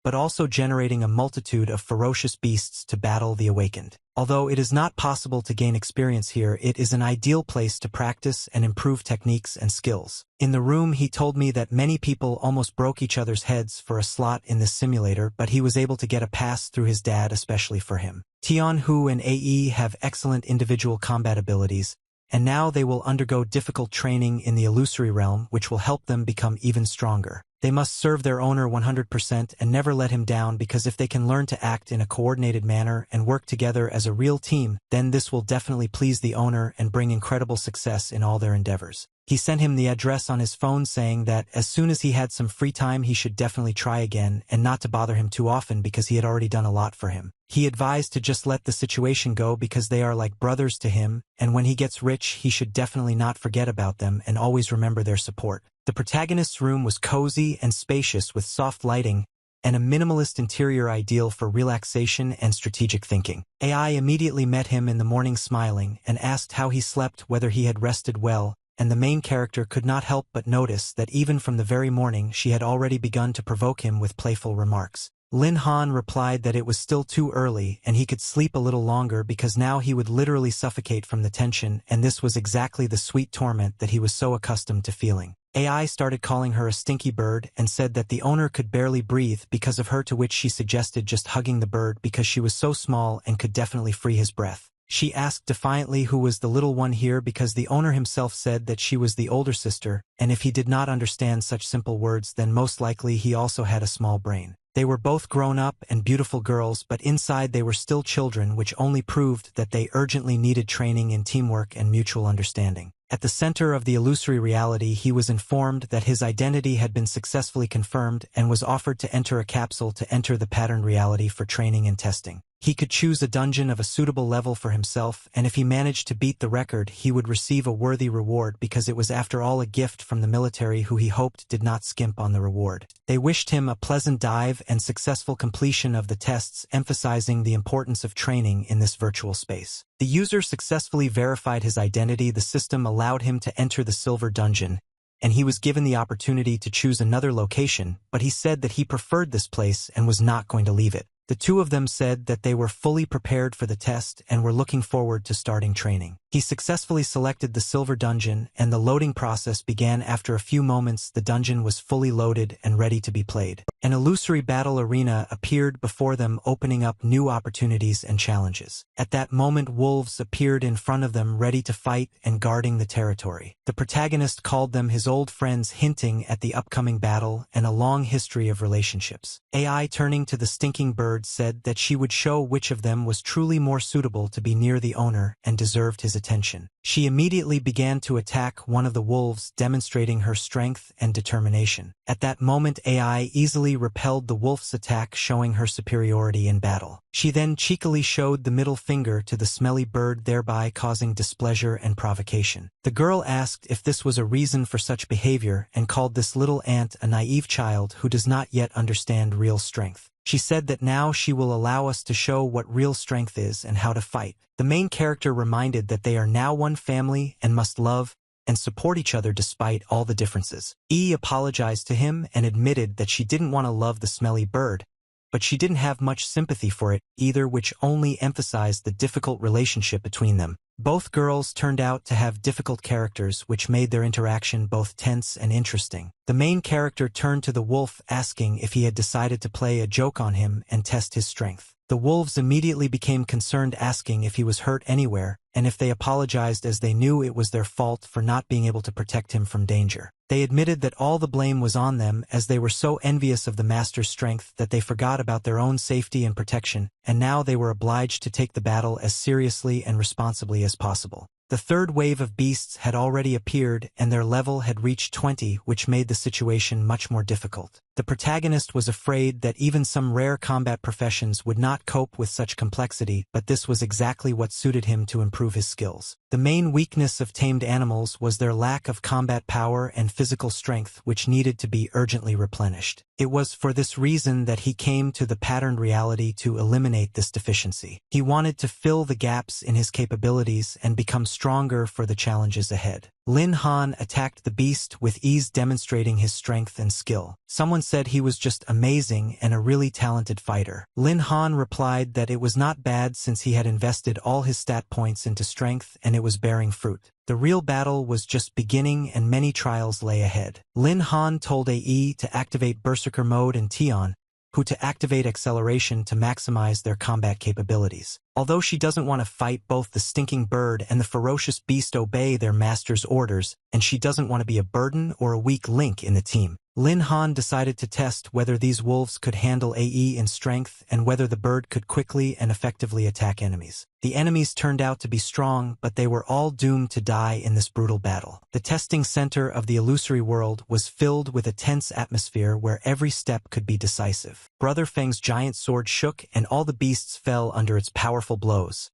S1: but also generating a multitude of ferocious beasts to battle the awakened. Although it is not possible to gain experience here, it is an ideal place to practice and improve techniques and skills. In the room, he told me that many people almost broke each other's heads for a slot in this simulator, but he was able to get a pass through his dad especially for him. Tianhu and Ae have excellent individual combat abilities, and now they will undergo difficult training in the illusory realm, which will help them become even stronger. They must serve their owner 100% and never let him down, because if they can learn to act in a coordinated manner and work together as a real team, then this will definitely please the owner and bring incredible success in all their endeavors. He sent him the address on his phone, saying that as soon as he had some free time he should definitely try again and not to bother him too often because he had already done a lot for him. He advised to just let the situation go because they are like brothers to him, and when he gets rich he should definitely not forget about them and always remember their support. The protagonist's room was cozy and spacious with soft lighting and a minimalist interior ideal for relaxation and strategic thinking. AI immediately met him in the morning smiling and asked how he slept, whether he had rested well, and the main character could not help but notice that even from the very morning she had already begun to provoke him with playful remarks. Lin Han replied that it was still too early and he could sleep a little longer because now he would literally suffocate from the tension, and this was exactly the sweet torment that he was so accustomed to feeling. AI started calling her a stinky bird and said that the owner could barely breathe because of her, to which she suggested just hugging the bird because she was so small and could definitely free his breath. She asked defiantly who was the little one here because the owner himself said that she was the older sister, and if he did not understand such simple words then most likely he also had a small brain. They were both grown up and beautiful girls, but inside they were still children, which only proved that they urgently needed training in teamwork and mutual understanding. At the center of the illusory reality, he was informed that his identity had been successfully confirmed and was offered to enter a capsule to enter the patterned reality for training and testing. He could choose a dungeon of a suitable level for himself, and if he managed to beat the record, he would receive a worthy reward because it was after all a gift from the military, who he hoped did not skimp on the reward. They wished him a pleasant dive and successful completion of the tests, emphasizing the importance of training in this virtual space. The user successfully verified his identity. The system allowed him to enter the silver dungeon, and he was given the opportunity to choose another location, but he said that he preferred this place and was not going to leave it. The two of them said that they were fully prepared for the test and were looking forward to starting training. He successfully selected the silver dungeon, and the loading process began. After a few moments, the dungeon was fully loaded and ready to be played. An illusory battle arena appeared before them, opening up new opportunities and challenges. At that moment, wolves appeared in front of them, ready to fight and guarding the territory. The protagonist called them his old friends, hinting at the upcoming battle and a long history of relationships. AI, turning to the stinking bird, said that she would show which of them was truly more suitable to be near the owner and deserved his attention. She immediately began to attack one of the wolves, demonstrating her strength and determination. At that moment, AI easily repelled the wolf's attack, showing her superiority in battle. She then cheekily showed the middle finger to the smelly bird, thereby causing displeasure and provocation. The girl asked if this was a reason for such behavior and called this little ant a naive child who does not yet understand real strength. She said that now she will allow us to show what real strength is and how to fight. The main character reminded that they are now one family and must love and support each other despite all the differences. Apologized to him and admitted that she didn't want to love the smelly bird, but she didn't have much sympathy for it either, which only emphasized the difficult relationship between them. Both girls turned out to have difficult characters, which made their interaction both tense and interesting. The main character turned to the wolf, asking if he had decided to play a joke on him and test his strength. The wolves immediately became concerned, asking if he was hurt anywhere, and if they apologized, as they knew it was their fault for not being able to protect him from danger. They admitted that all the blame was on them, as they were so envious of the master's strength that they forgot about their own safety and protection, and now they were obliged to take the battle as seriously and responsibly as possible. The third wave of beasts had already appeared, and their level had reached 20, which made the situation much more difficult. The protagonist was afraid that even some rare combat professions would not cope with such complexity, but this was exactly what suited him to improve his skills. The main weakness of tamed animals was their lack of combat power and physical strength, which needed to be urgently replenished. It was for this reason that he came to the patterned reality to eliminate this deficiency. He wanted to fill the gaps in his capabilities and become stronger for the challenges ahead. Lin Han attacked the beast with ease, demonstrating his strength and skill. Someone said he was just amazing and a really talented fighter. Lin Han replied that it was not bad since he had invested all his stat points into strength and it was bearing fruit. The real battle was just beginning and many trials lay ahead. Lin Han told AE to activate Berserker mode and Tion, who to activate acceleration to maximize their combat capabilities. Although she doesn't want to fight, both the stinking bird and the ferocious beast obey their master's orders, and she doesn't want to be a burden or a weak link in the team. Lin Han decided to test whether these wolves could handle AE in strength and whether the bird could quickly and effectively attack enemies. The enemies turned out to be strong, but they were all doomed to die in this brutal battle. The testing center of the illusory world was filled with a tense atmosphere where every step could be decisive. Brother Feng's giant sword shook and all the beasts fell under its powerful blows.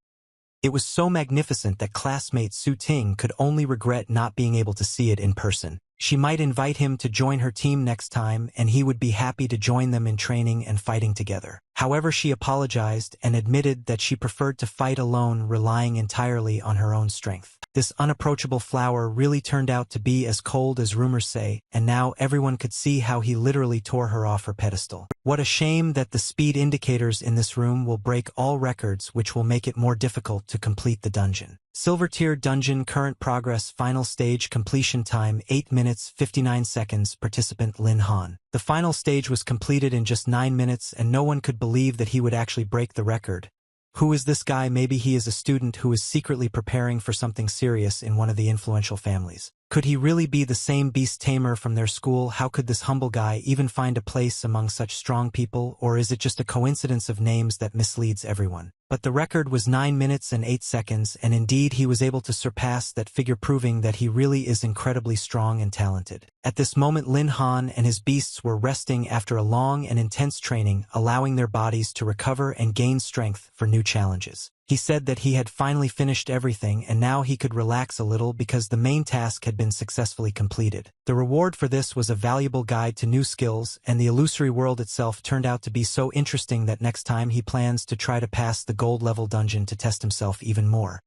S1: It was so magnificent that classmate Su Ting could only regret not being able to see it in person. She might invite him to join her team next time, and he would be happy to join them in training and fighting together. However, she apologized and admitted that she preferred to fight alone, relying entirely on her own strength. This unapproachable flower really turned out to be as cold as rumors say, and now everyone could see how he literally tore her off her pedestal. What a shame that the speed indicators in this room will break all records, which will make it more difficult to complete the dungeon. Silver Tier Dungeon Current Progress Final Stage Completion Time 8 minutes 59 seconds Participant Lin Han. The final stage was completed in just 9 minutes and no one could believe that he would actually break the record. Who is this guy? Maybe he is a student who is secretly preparing for something serious in one of the influential families. Could he really be the same beast tamer from their school? How could this humble guy even find a place among such strong people, or is it just a coincidence of names that misleads everyone? But the record was 9 minutes and 8 seconds, and indeed he was able to surpass that figure, proving that he really is incredibly strong and talented. At this moment, Lin Han and his beasts were resting after a long and intense training, allowing their bodies to recover and gain strength for new challenges. He said that he had finally finished everything and now he could relax a little because the main task had been successfully completed. The reward for this was a valuable guide to new skills, and the illusory world itself turned out to be so interesting that next time he plans to try to pass the gold level dungeon to test himself even more.